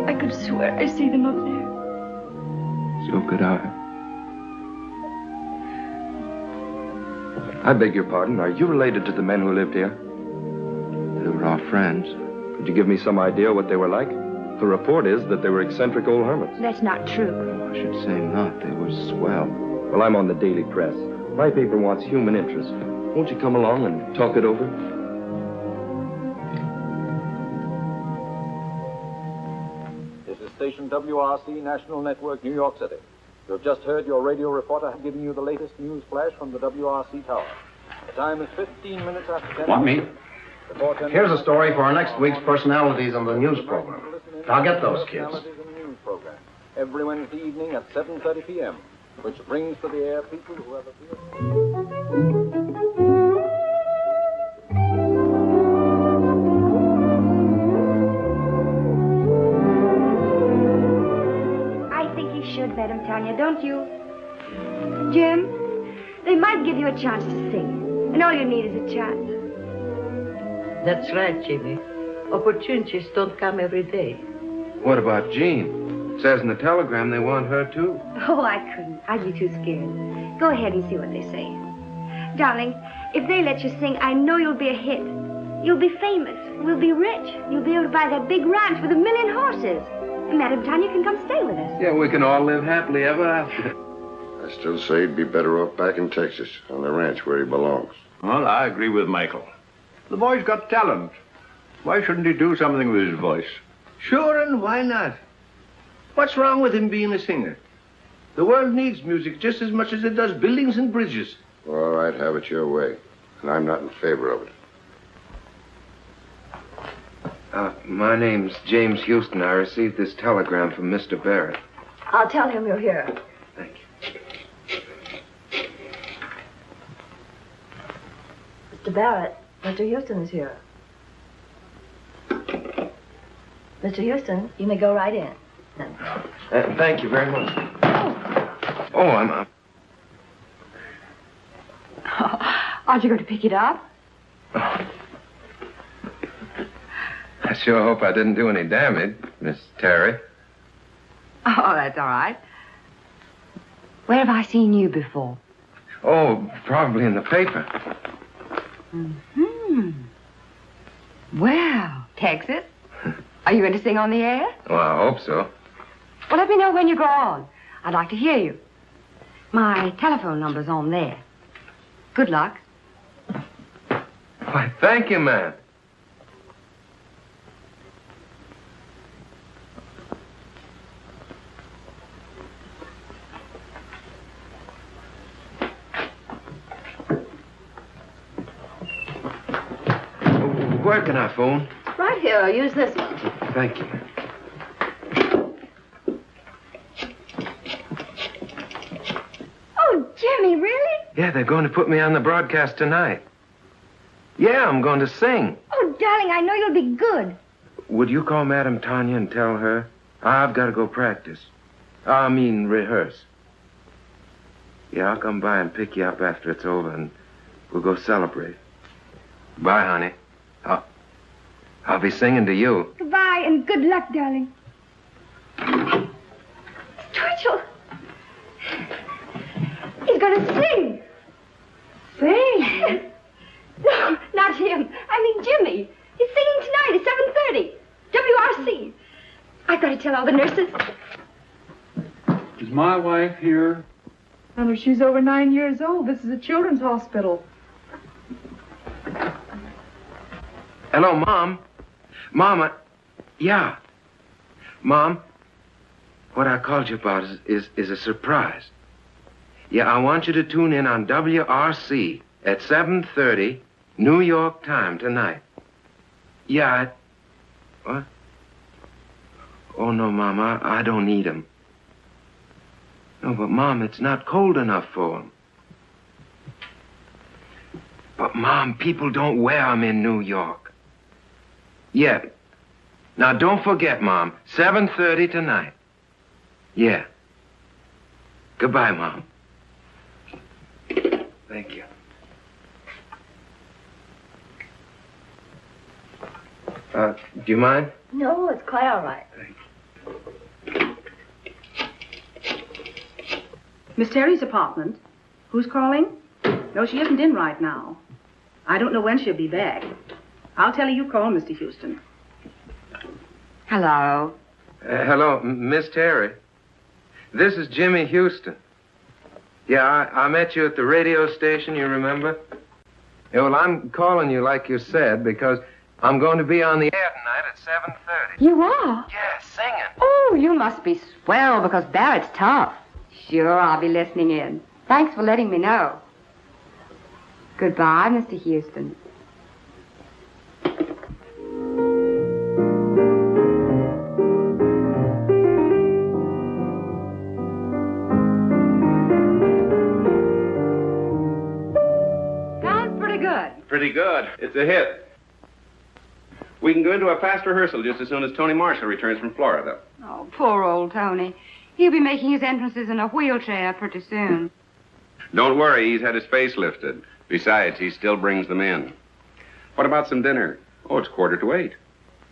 H: I could swear I see them up there.
G: So could I.
L: I beg your pardon. Are you related to the men who lived here?
G: They were our friends.
L: Could you give me some idea what they were like? The report is that they were eccentric old hermits.
H: That's not true.
G: I should say not. They were swell.
L: Well, I'm on the Daily Press. My paper wants human interest. Won't you come along and talk it over?
M: This is station WRC National Network, New York City. You have just heard your radio reporter giving you the latest news flash from the WRC tower. The time is 15 minutes after 10.
N: Want me? Here's a story for our next week's personalities on the news program. Now get those kids.
M: News program every Wednesday evening at 7:30 p.m., which brings to the air people who have appeared.
H: Should let him, Tanya, don't you? Jim, they might give you a chance to sing, and all you need is a chance.
E: That's right, Jimmy. Opportunities don't come every day.
G: What about Jean? It says in the telegram they want her, too.
H: Oh, I couldn't. I'd be too scared. Go ahead and see what they say. Darling, if they let you sing, I know you'll be a hit. You'll be famous. We'll be rich. You'll be able to buy that big ranch with 1,000,000 horses. And Madam Tanya can come stay with us.
G: Yeah, we can all live happily ever after.
A: I still say he'd be better off back in Texas, on the ranch where he belongs.
B: Well, I agree with Michael. The boy's got talent. Why shouldn't he do something with his voice?
C: Sure, and why not? What's wrong with him being a singer? The world needs music just as much as it does buildings and bridges.
A: All right, have it your way. And I'm not in favor of it.
G: My name's James Houston. I received this telegram from Mr. Barrett.
H: I'll tell him you're here.
G: Thank you.
O: Mr. Barrett, Mr. Houston is here. Mr. Houston, you may go right in.
G: Thank you very much. Oh, I'm...
F: Aren't you going to pick it up?
G: I sure hope I didn't do any damage, Miss Terry.
F: Oh, that's all right. Where have I seen you before?
G: Oh, probably in the paper.
F: Hmm. Well, Texas. Are you going to sing on the air?
G: Well, I hope so.
F: Well, let me know when you go on. I'd like to hear you. My telephone number's on there. Good luck.
G: Why, thank you, ma'am. Where can I phone?
O: Right here. I'll use this one.
G: Thank you.
H: Oh, Jimmy, really?
G: Yeah, they're going to put me on the broadcast tonight. Yeah, I'm going to sing.
H: Oh, darling, I know you'll be good.
G: Would you call Madame Tanya and tell her? I've got to go practice. Rehearse. Yeah, I'll come by and pick you up after it's over, and we'll go celebrate. Bye, honey. I'll be singing to you.
H: Goodbye, and good luck, darling. Twitchell! He's going to sing. Sing? No, not him. I mean Jimmy. He's singing tonight at 7:30. WRC. I've got to tell all the nurses.
K: Is my wife here?
P: Mother, she's over 9 years old. This is a children's hospital.
G: Hello, Mom. Mama. Yeah. Mom, what I called you about is a surprise. Yeah, I want you to tune in on WRC at 7:30, New York time tonight. Yeah, what? Oh, no, Mom, I don't need 'em. No, but, Mom, it's not cold enough for 'em. But, Mom, people don't wear 'em in New York. Yeah. Now, don't forget, Mom, 7:30 tonight. Yeah. Goodbye, Mom. Thank you. Do you mind?
O: No, it's quite all right.
P: Miss Terry's apartment. Who's calling? No, she isn't in right now. I don't know when she'll be back. I'll tell her you called, Mr. Houston.
E: Hello.
G: Hello, Miss Terry. This is Jimmy Houston. Yeah, I met you at the radio station, you remember? Yeah, well, I'm calling you like you said because I'm going to be on the air tonight at 7:30.
F: You are?
G: Yeah, singing.
F: Oh, you must be swell because Barrett's tough. Sure, I'll be listening in. Thanks for letting me know. Goodbye, Mr. Houston. Sounds pretty good.
Q: Pretty good. It's a hit. We can go into a fast rehearsal just as soon as Tony Marshall returns from Florida.
F: Oh, poor old Tony. He'll be making his entrances in a wheelchair pretty soon.
Q: Don't worry, he's had his face lifted. Besides, he still brings them in. What about some dinner? Oh, it's 7:45.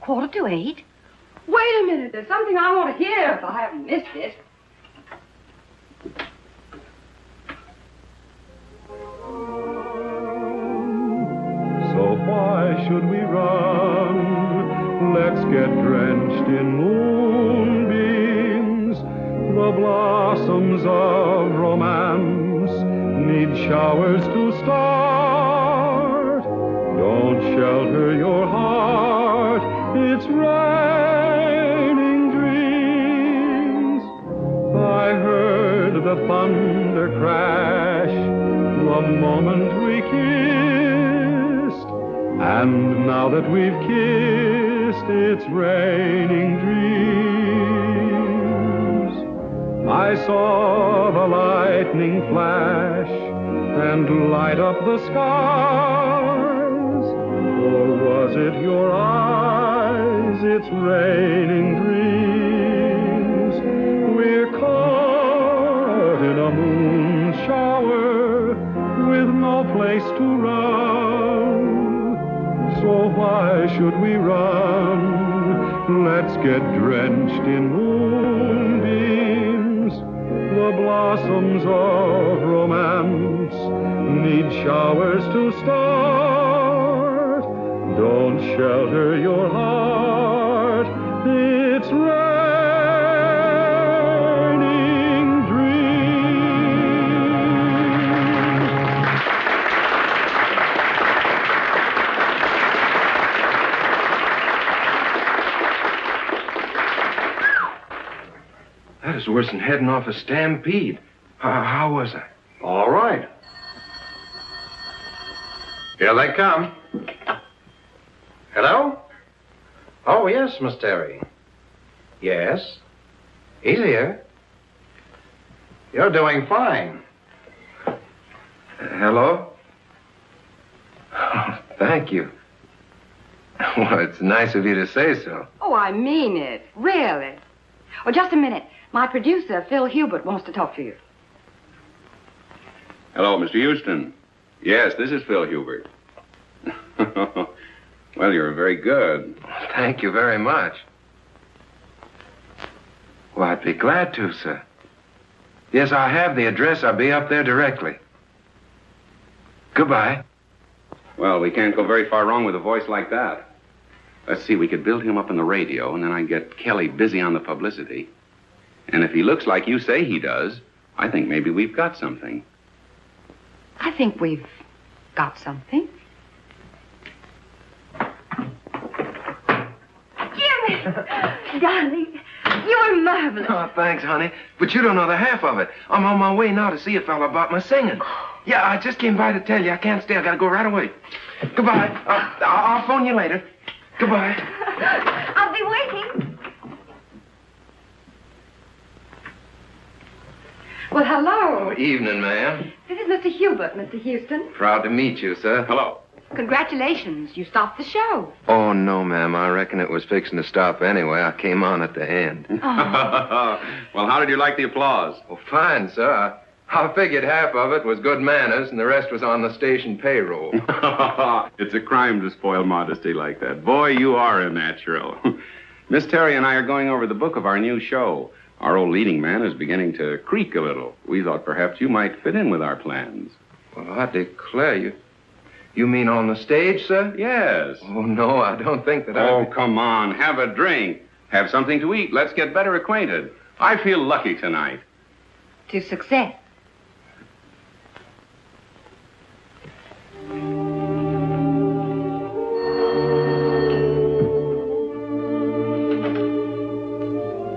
F: 7:45? Wait a minute. There's something I want to hear if I haven't missed it.
K: So why should we run? Let's get drenched in moonbeams. The blossoms of romance need showers to start. Don't shelter your heart. It's raining dreams. I heard the thunder crash the moment we kissed. And now that we've kissed, it's raining dreams. I saw the lightning flash and light up the skies. Or was it your eyes? It's raining dreams. We're caught in a moon shower with no place to run. So why should we run? Let's get drenched in moonbeams. The blossoms of romance need showers to start. Don't shelter your heart. It's raining dreams.
G: That is worse than heading off a stampede. How was I?
N: All right. Here they come. Hello? Oh, yes, Miss Terry. Yes. He's here. You're doing fine.
G: Hello? Oh, thank you. Well, it's nice of you to say so.
F: Oh, I mean it. Really. Oh, just a minute. My producer, Phil Hubert, wants to talk to you.
Q: Hello, Mr. Houston. Yes, this is Phil Hubert. Well, you're very good.
G: Thank you very much. Well, I'd be glad to, sir. Yes, I have the address. I'll be up there directly. Goodbye.
Q: Well, we can't go very far wrong with a voice like that. Let's see, we could build him up on the radio, and then I'd get Kelly busy on the publicity. And if he looks like you say he does, I think maybe we've got something.
F: I think we've got something.
H: Jimmy! Darling, you were marvelous.
G: Oh, thanks, honey. But you don't know the half of it. I'm on my way now to see a fellow about my singing. Yeah, I just came by to tell you. I can't stay. I gotta go right away. Goodbye. I'll phone you later. Goodbye.
H: I'll be waiting.
F: Well, hello.
G: Oh, evening, ma'am.
F: This is Mr. Hubert, Mr. Houston.
G: Proud to meet you, sir.
Q: Hello.
F: Congratulations. You stopped the show.
G: Oh, no, ma'am. I reckon it was fixing to stop anyway. I came on at the end.
Q: Well, how did you like the applause?
G: Well, fine, sir. I figured half of it was good manners and the rest was on the station payroll.
Q: It's a crime to spoil modesty like that. Boy, you are a natural. Miss Terry and I are going over the book of our new show. Our old leading man is beginning to creak a little. We thought perhaps you might fit in with our plans.
G: Well, I declare you. You mean on the stage, sir?
Q: Yes.
G: Oh, no, I don't think that
Q: Oh, come on. Have a drink. Have something to eat. Let's get better acquainted. I feel lucky tonight.
F: To success.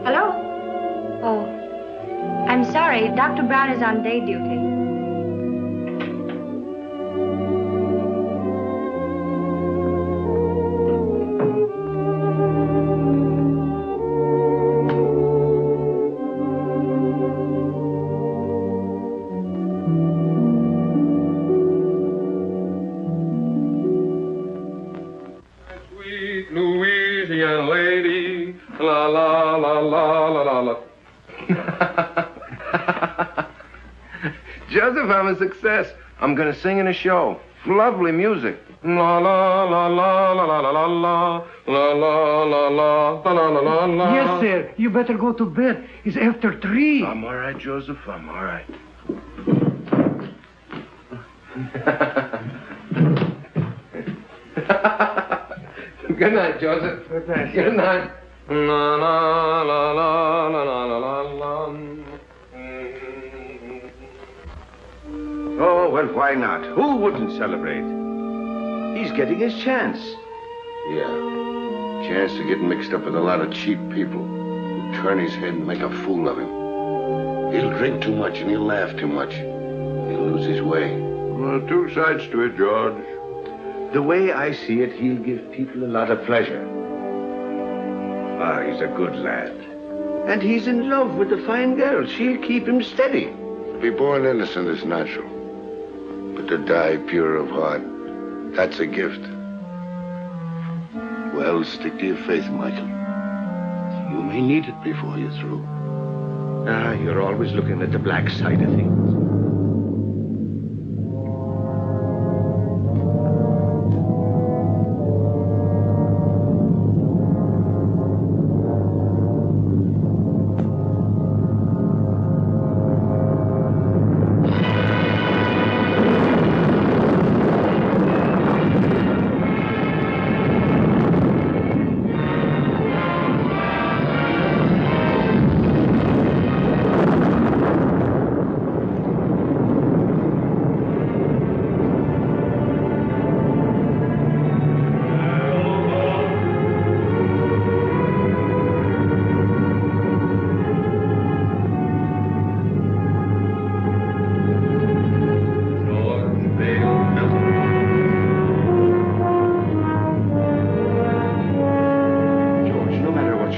H: Hello? Oh, I'm sorry. Dr. Brown is on day duty.
L: Sweet Louisiana lady, la la la la la la la.
G: Joseph, I'm a success. I'm going to sing in a show. Lovely music. La la la la la la la la la la la la la la la la.
D: Yes, sir. You better go to bed. It's after 3.
G: I'm all right, Joseph. I'm all right. Good night, Joseph.
D: Good night,
G: Good night. La la la la la la la la.
B: Oh, well, why not? Who wouldn't celebrate? He's getting his chance.
A: Yeah. Chance to get mixed up with a lot of cheap people who turn his head and make a fool of him. He'll drink too much and he'll laugh too much. He'll lose his way.
B: Well, two sides to it, George. The way I see it, he'll give people a lot of pleasure. Ah, he's a good lad. And he's in love with a fine girl. She'll keep him steady.
A: To be born innocent is natural. But to die pure of heart, that's a gift. Well, stick to your faith, Michael. You may need it before you're through.
B: Ah, you're always looking at the black side of things.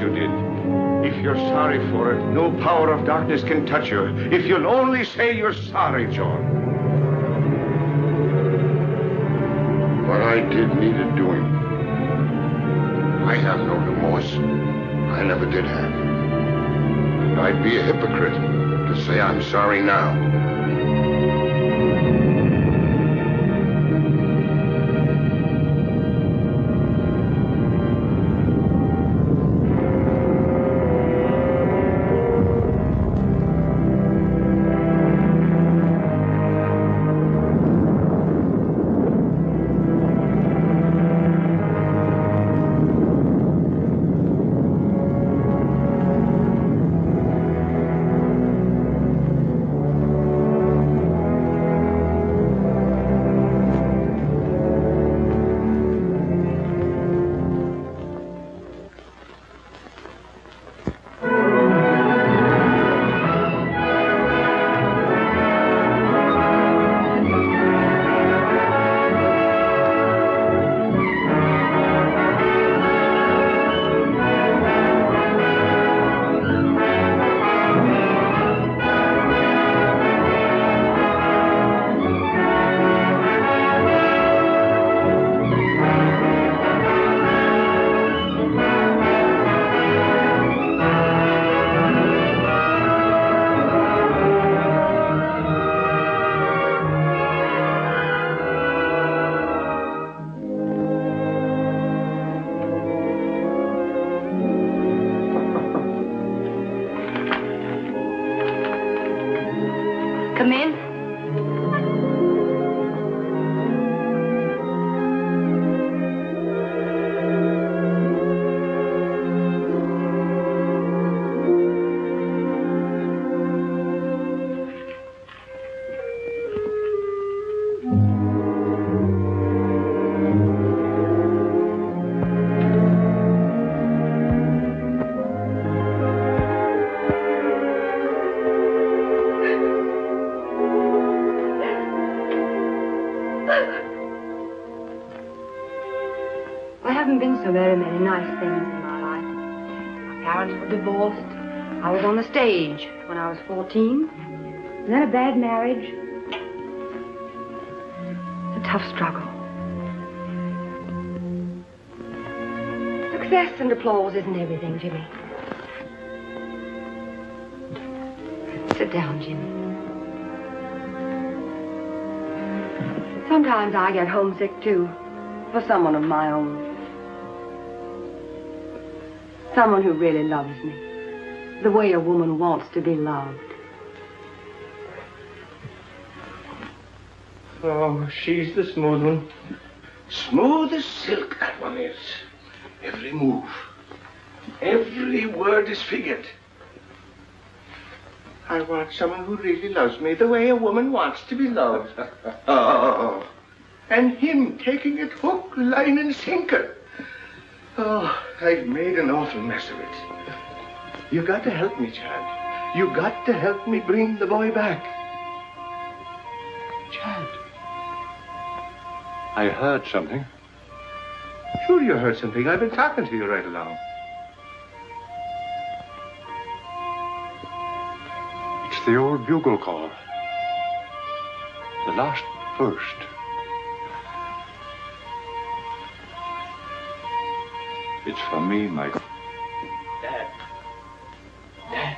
B: you did. If you're sorry for it, no power of darkness can touch you. If you'll only say you're sorry, John.
A: What I did needed doing. I have no remorse. I never did have. And I'd be a hypocrite to say I'm sorry now.
H: Come in.
O: There haven't been so very many nice things in my life. My parents were divorced. I was on the stage when I was 14. And then a bad marriage. It's a tough struggle. Success and applause isn't everything, Jimmy. Sit down, Jimmy. Sometimes I get homesick, too, for someone of my own. Someone who really loves me, the way a woman wants to be loved.
B: Oh, she's the smooth one. Smooth as silk, that one is. Every move, every word is figured. I want someone who really loves me the way a woman wants to be loved. Oh, and him taking it hook, line, and sinker. Oh, I've made an awful mess of it. You got to help me, Chad. You got to help me bring the boy back. Chad. I heard something. Sure you heard something. I've been talking to you right along. It's the old bugle call. The last burst. It's from me, Michael. Dad. Dad.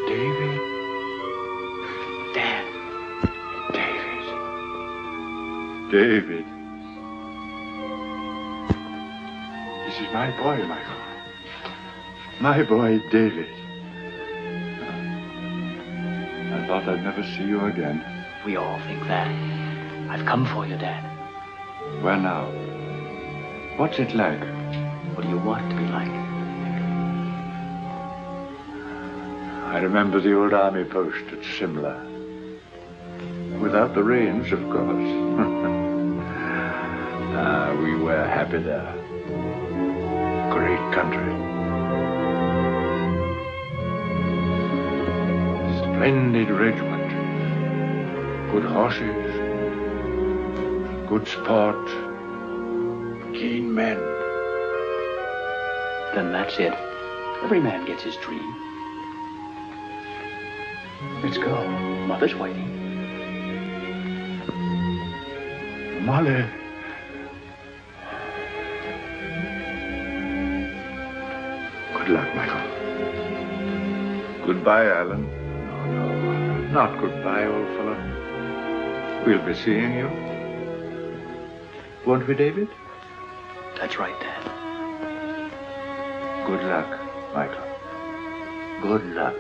B: David. Dad. David. This is my boy, Michael. My boy, David. I thought I'd never see you again.
R: We all think that. I've come for you, Dad.
B: Where now? What's it like?
R: What do you want it to be like?
B: I remember the old army post at Simla. Without the rains, of course. We were happy there. Great country. Splendid regiment. Good horses. Good sport. Keen men.
R: then that's it. Every man gets his dream. Let's go. Mother's waiting.
B: Molly.
A: Good luck, Michael. Goodbye, Alan.
B: No, not goodbye, old fellow. We'll be seeing you. Won't we, David?
R: That's right, Dad.
A: Good luck,
B: Michael.
A: Good luck.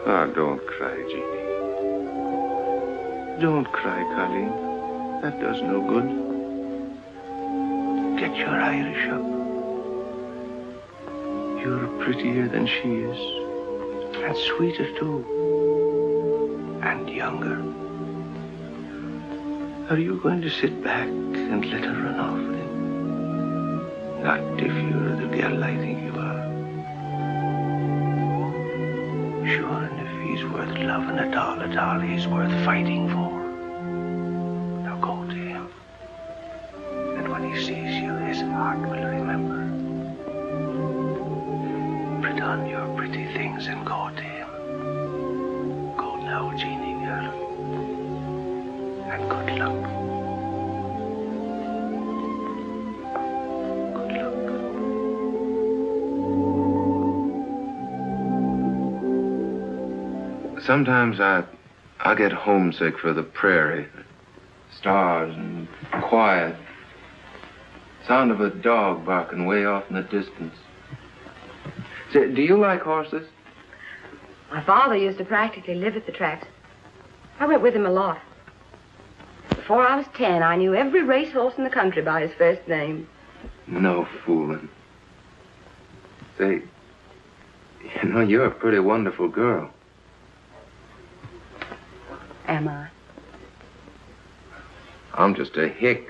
C: Ah, don't cry, Jeannie. Don't cry, Colleen. That does no good. Get your Irish up. You're prettier than she is. And sweeter, too. And younger. Are you going to sit back and let her run off then? Not if you're the girl I think you are. Sure, and if he's worth loving at all, he's worth fighting for. Now go to him. And when he sees you, his heart will remember. Put on your pretty things and go to him. Go now, Jeannie girl. And good luck.
G: Sometimes I get homesick for the prairie. Stars and quiet. Sound of a dog barking way off in the distance. Say, do you like horses?
O: My father used to practically live at the tracks. I went with him a lot. Before I was 10, I knew every racehorse in the country by his first name.
G: No fooling. Say, you know, you're a pretty wonderful girl.
O: Am I?
G: I'm just a hick.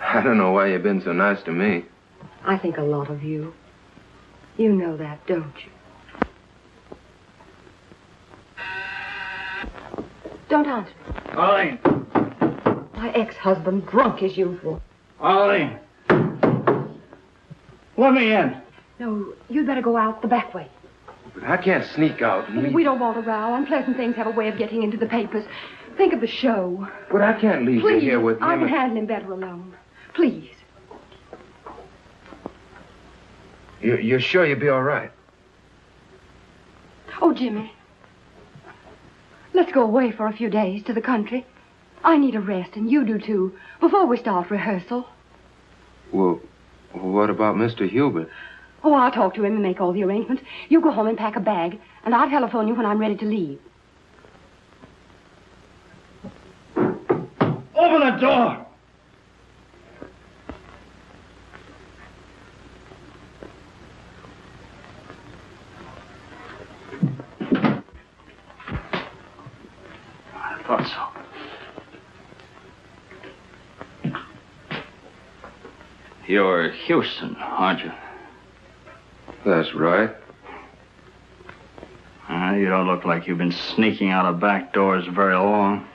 G: I don't know why you've been so nice to me.
O: I think a lot of you. You know that, don't you? Don't answer.
B: Arlene.
O: My ex-husband, drunk as usual.
B: Arlene. Let me in.
O: No, you'd better go out the back way.
G: But I can't sneak out.
O: We don't want a row. Unpleasant things have a way of getting into the papers. Think of the show.
G: But I can't leave you here with him.
O: I can handle him better alone. Please.
G: You're sure you'll be all right?
O: Oh, Jimmy. Let's go away for a few days to the country. I need a rest, and you do too, before we start rehearsal.
G: Well, what about Mr. Hubert?
O: Oh, I'll talk to him and make all the arrangements. You go home and pack a bag, and I'll telephone you when I'm ready to leave.
B: Open the door! I thought so. You're Houston, aren't you?
G: That's right.
B: You don't look like you've been sneaking out of back doors very long.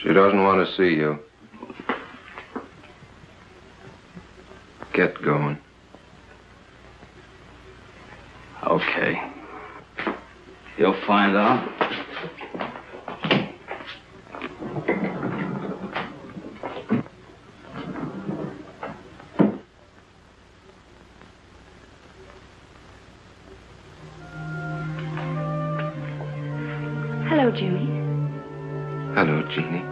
G: She doesn't want to see you. Get going.
B: Okay. You'll find out.
H: Hello, Jimmy.
G: Hello, Jeannie.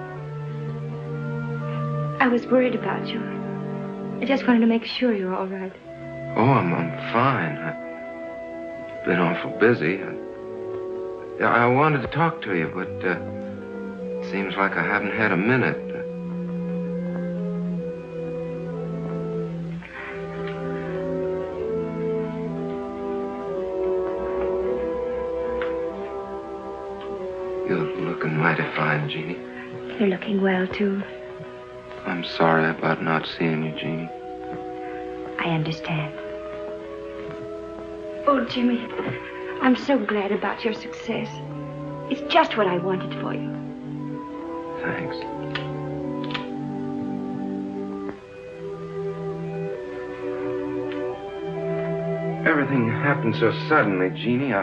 H: I was worried about you. I just wanted to make sure you're all right.
G: Oh, I'm fine. I've been awful busy. I wanted to talk to you, but it seems like I haven't had a minute. You're looking mighty fine, Jeannie.
H: You're looking well, too.
G: I'm sorry about not seeing you, Jeannie.
H: I understand. Oh, Jimmy, I'm so glad about your success. It's just what I wanted for you.
G: Thanks. Everything happened so suddenly, Jeannie.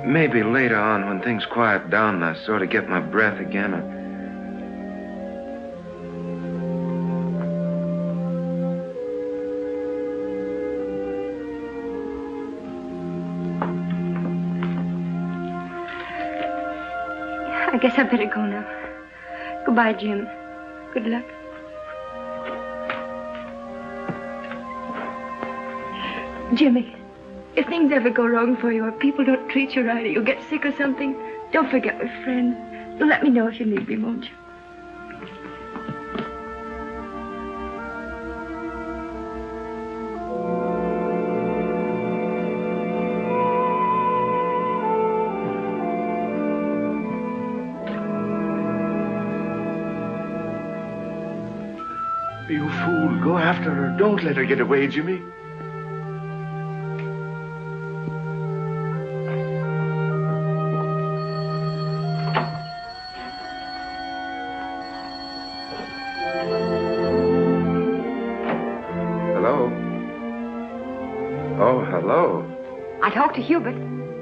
G: Maybe later on, when things quiet down and I sort of get my breath again,
H: I guess I better go now. Goodbye, Jim. Good luck. Jimmy, if things ever go wrong for you or people don't treat you right or you get sick or something, don't forget we're friends. You'll let me know if you need me, won't you?
B: You fool. Go after her. Don't let her get away, Jimmy.
G: Hello? Oh, hello.
O: I talked to Hubert.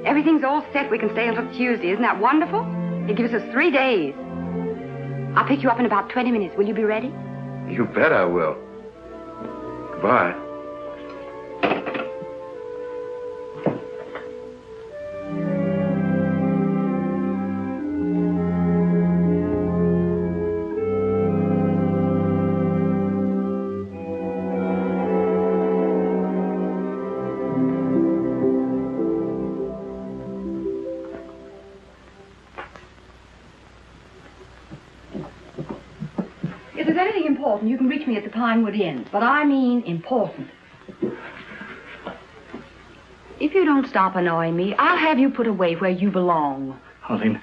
O: Everything's all set. We can stay until Tuesday. Isn't that wonderful? It gives us 3 days. I'll pick you up in about 20 minutes. Will you be ready?
G: You bet I will. Goodbye.
O: If there's anything important, you can reach me at the Pinewood Inn. But I mean important. If you don't stop annoying me, I'll have you put away where you belong.
D: Arlene,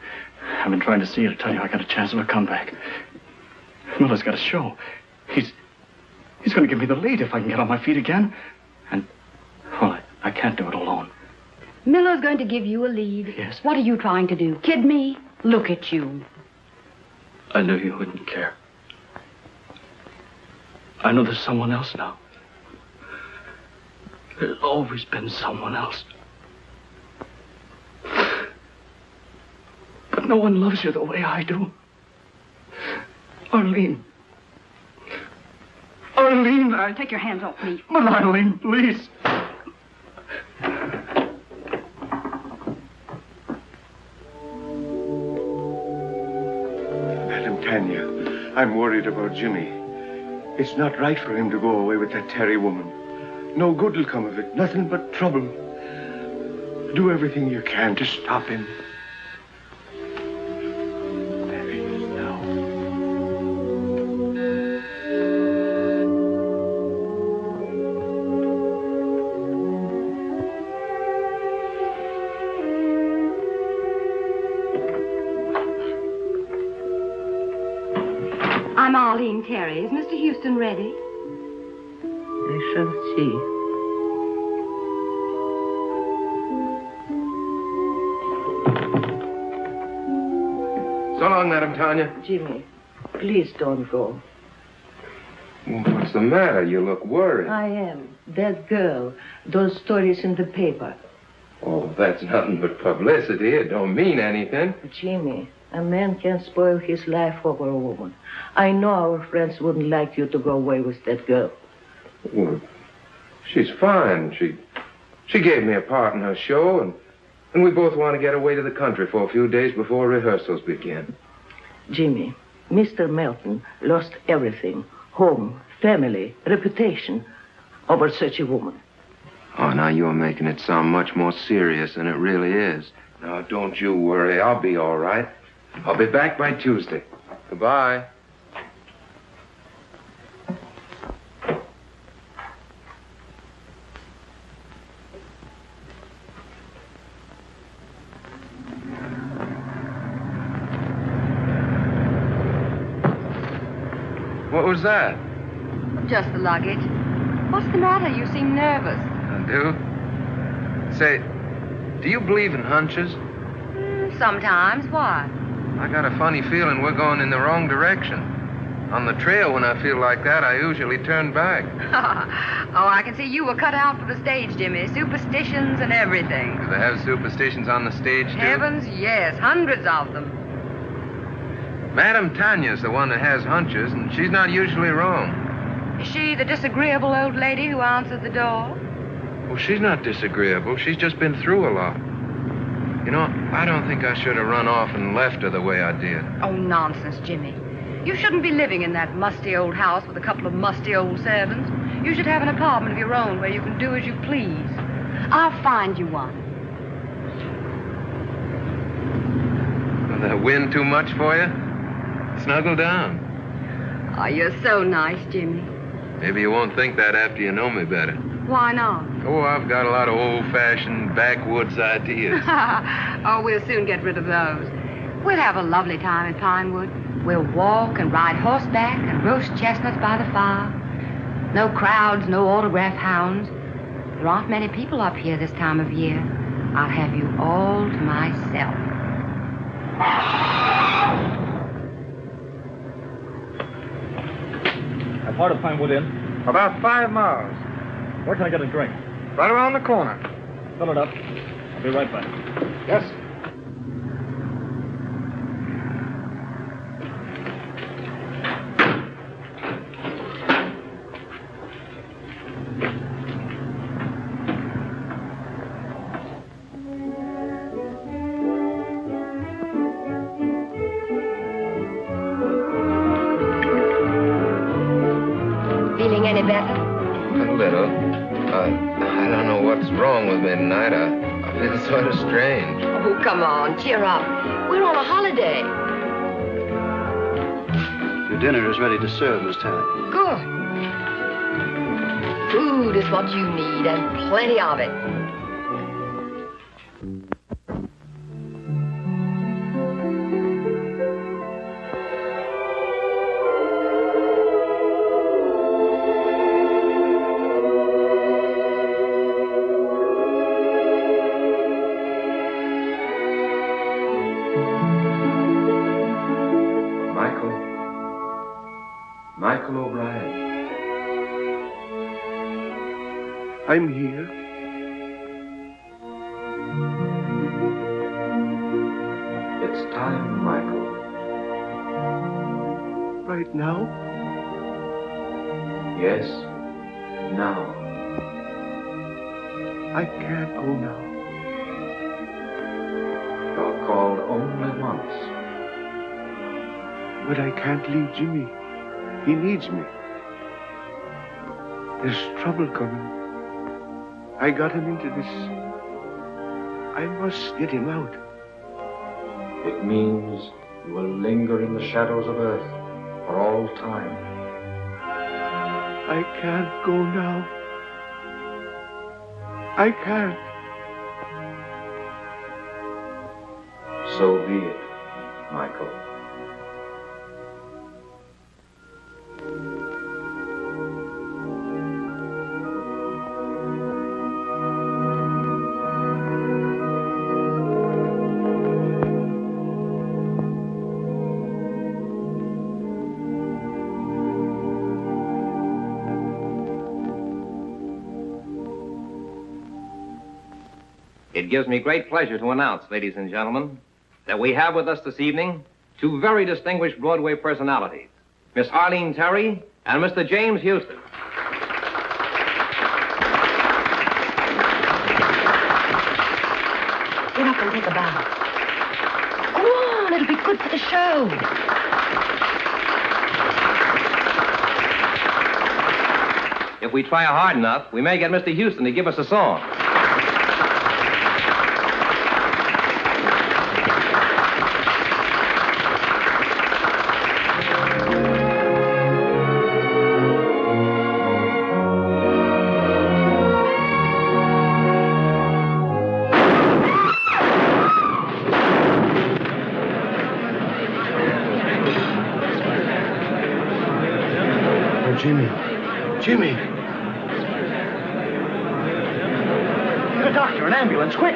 D: I've been trying to see you to tell you I got a chance of a comeback. Miller's got a show. He's going to give me the lead if I can get on my feet again. And, well, I can't do it alone.
O: Miller's going to give you a lead.
D: Yes.
O: What are you trying to do? Kid me? Look at you.
D: I knew you wouldn't care. I know there's someone else now. There's always been someone else. But no one loves you the way I do. Arlene. Arlene,
O: Take your hands off me.
D: But Arlene, please.
B: Madam Tanya, I'm worried about Jimmy. It's not right for him to go away with that Terry woman. No good will come of it. Nothing but trouble. Do everything you can to stop him. There he is now.
O: I'm Arlene Carey. Is Mr. Houston ready?
E: I shall see.
G: So long, Madam Tanya.
E: Jimmy, please don't go.
G: What's the matter? You look worried.
E: I am. That girl, those stories in the paper.
G: Oh, that's nothing but publicity. It don't mean anything.
E: Jimmy, a man can't spoil his life over a woman. I know our friends wouldn't like you to go away with that girl.
G: Well, she's fine. She gave me a part in her show, and we both want to get away to the country for a few days before rehearsals begin.
E: Jimmy, Mr. Melton lost everything. Home,
S: family, reputation over such a woman.
G: Oh, now you're making it sound much more serious than it really is. Now, don't you worry. I'll be all right. I'll be back by Tuesday. Goodbye. What was that?
F: Just the luggage. What's the matter? You seem nervous.
G: I do? Say, do you believe in hunches?
F: Sometimes. Why?
G: I got a funny feeling we're going in the wrong direction. On the trail, when I feel like that, I usually turn back.
F: Oh, I can see you were cut out for the stage, Jimmy. Superstitions and everything.
G: Do they have superstitions on the stage, too?
F: Heavens, yes. Hundreds of them.
G: Madame Tanya's the one that has hunches, and she's not usually wrong.
F: Is she the disagreeable old lady who answered the door?
G: Well, she's not disagreeable. She's just been through a lot. You know, I don't think I should have run off and left her the way I did.
F: Oh, nonsense, Jimmy. You shouldn't be living in that musty old house with a couple of musty old servants. You should have an apartment of your own where you can do as you please. I'll find you one.
G: Will that wind too much for you? Snuggle down.
F: Oh, you're so nice, Jimmy.
G: Maybe you won't think that after you know me better.
F: Why not?
G: Oh, I've got a lot of old-fashioned backwoods ideas.
F: Oh, we'll soon get rid of those. We'll have a lovely time in Pinewood. We'll walk and ride horseback and roast chestnuts by the fire. No crowds, no autograph hounds. There aren't many people up here this time of year. I'll have you all to myself.
D: How far to Pinewood Inn?
B: About 5 miles.
D: Where can I get a drink?
B: Right around the corner.
D: Fill it up. I'll be right back.
B: Yes.
F: Feeling any better?
G: A little. I don't know what's wrong with me tonight. I feel sort of strange.
F: Oh, come on, cheer up. We're on a holiday.
T: Your dinner is ready to serve, Miss Tanner.
F: Good. Food is what you need, and plenty of it.
G: Michael O'Brien.
U: I'm here.
G: It's time, Michael.
U: Right now?
G: Yes, now.
U: I can't go now.
G: You're called only once.
U: But I can't leave Jimmy. He needs me. There's trouble coming. I got him into this. I must get him out.
M: It means you will linger in the shadows of Earth for all time.
U: I can't go now. I can't.
M: So be it, Michael.
V: It gives me great pleasure to announce, ladies and gentlemen, that we have with us this evening two very distinguished Broadway personalities, Miss Arlene Terry and Mr. James Houston.
F: Get up and take a bow. Go on, it'll be good for the show.
V: if we try hard enough, we may get Mr. Houston to give us a song.
U: Jimmy.
B: Get a doctor, an ambulance, quick.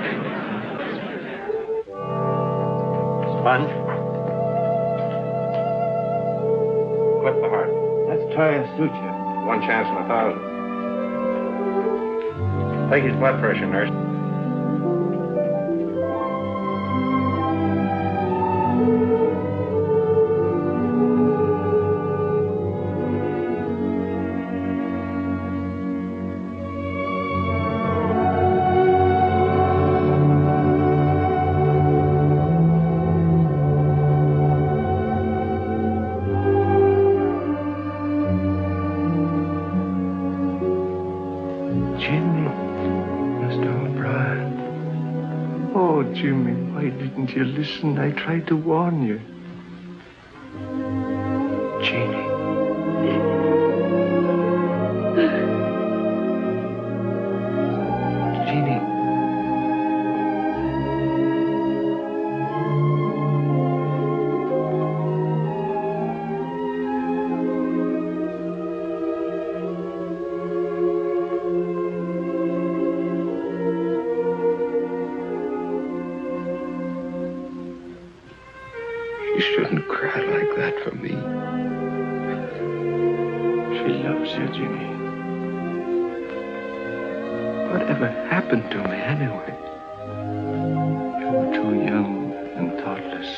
U: Sponge. Clip the heart.
B: Let's try a suture.
U: One chance in 1,000. Take his blood pressure, nurse. Jimmy, why didn't you listen? I tried to warn you. Jeannie. Jeannie.
G: You shouldn't cry like that for me.
U: She loves you, Jimmy. Whatever happened to me anyway? You were too young and thoughtless.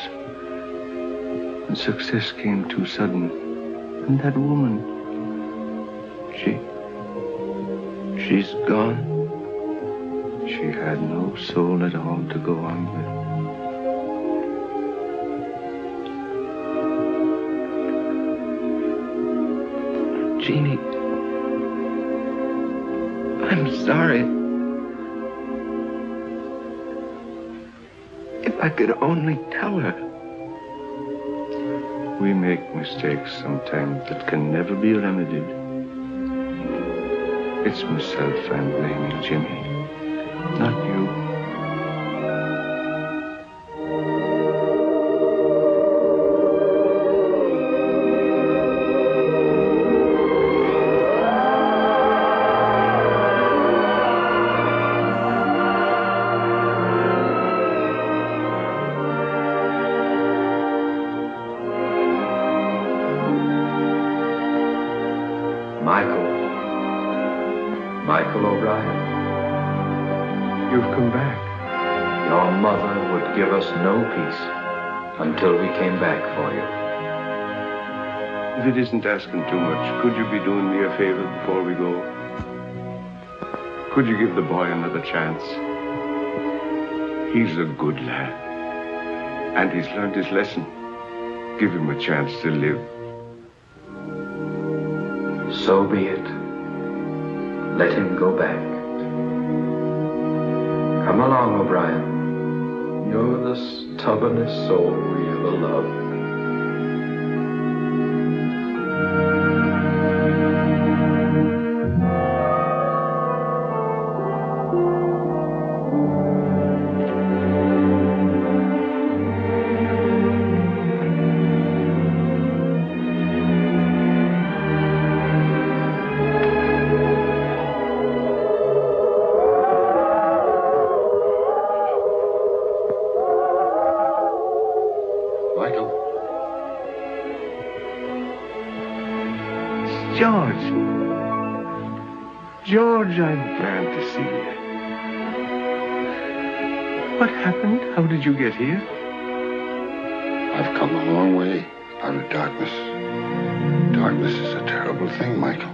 U: And success came too sudden. And that woman, she's gone. She had no soul at all to go on with.
G: Jeannie, I'm sorry. If I could only tell her.
U: We make mistakes sometimes that can never be remedied. It's myself I'm blaming, Jimmy, not you.
I: Michael O'Brien.
U: You've come back.
I: Your mother would give us no peace until we came back for you.
U: If it isn't asking too much, could you be doing me a favor before we go? Could you give the boy another chance? He's a good lad. And he's learned his lesson. Give him a chance to live.
I: So be it. Let him go back. Come along, O'Brien. You're the stubbornest soul we ever loved.
U: George, I'm glad to see you. What happened? How did you get here?
A: I've come a long way out of darkness. Darkness is a terrible thing, Michael.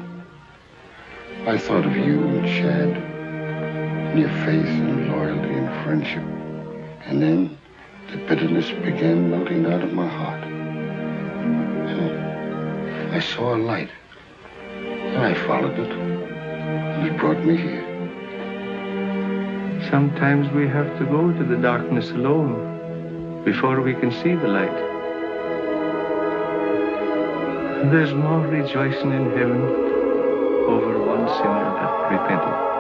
A: I thought of you and Shad, and your faith and loyalty and friendship. And then the bitterness began melting out of my heart. And I saw a light, and I followed it. He brought me here.
U: Sometimes we have to go to the darkness alone before we can see the light. There's more rejoicing in heaven over one sinner that repented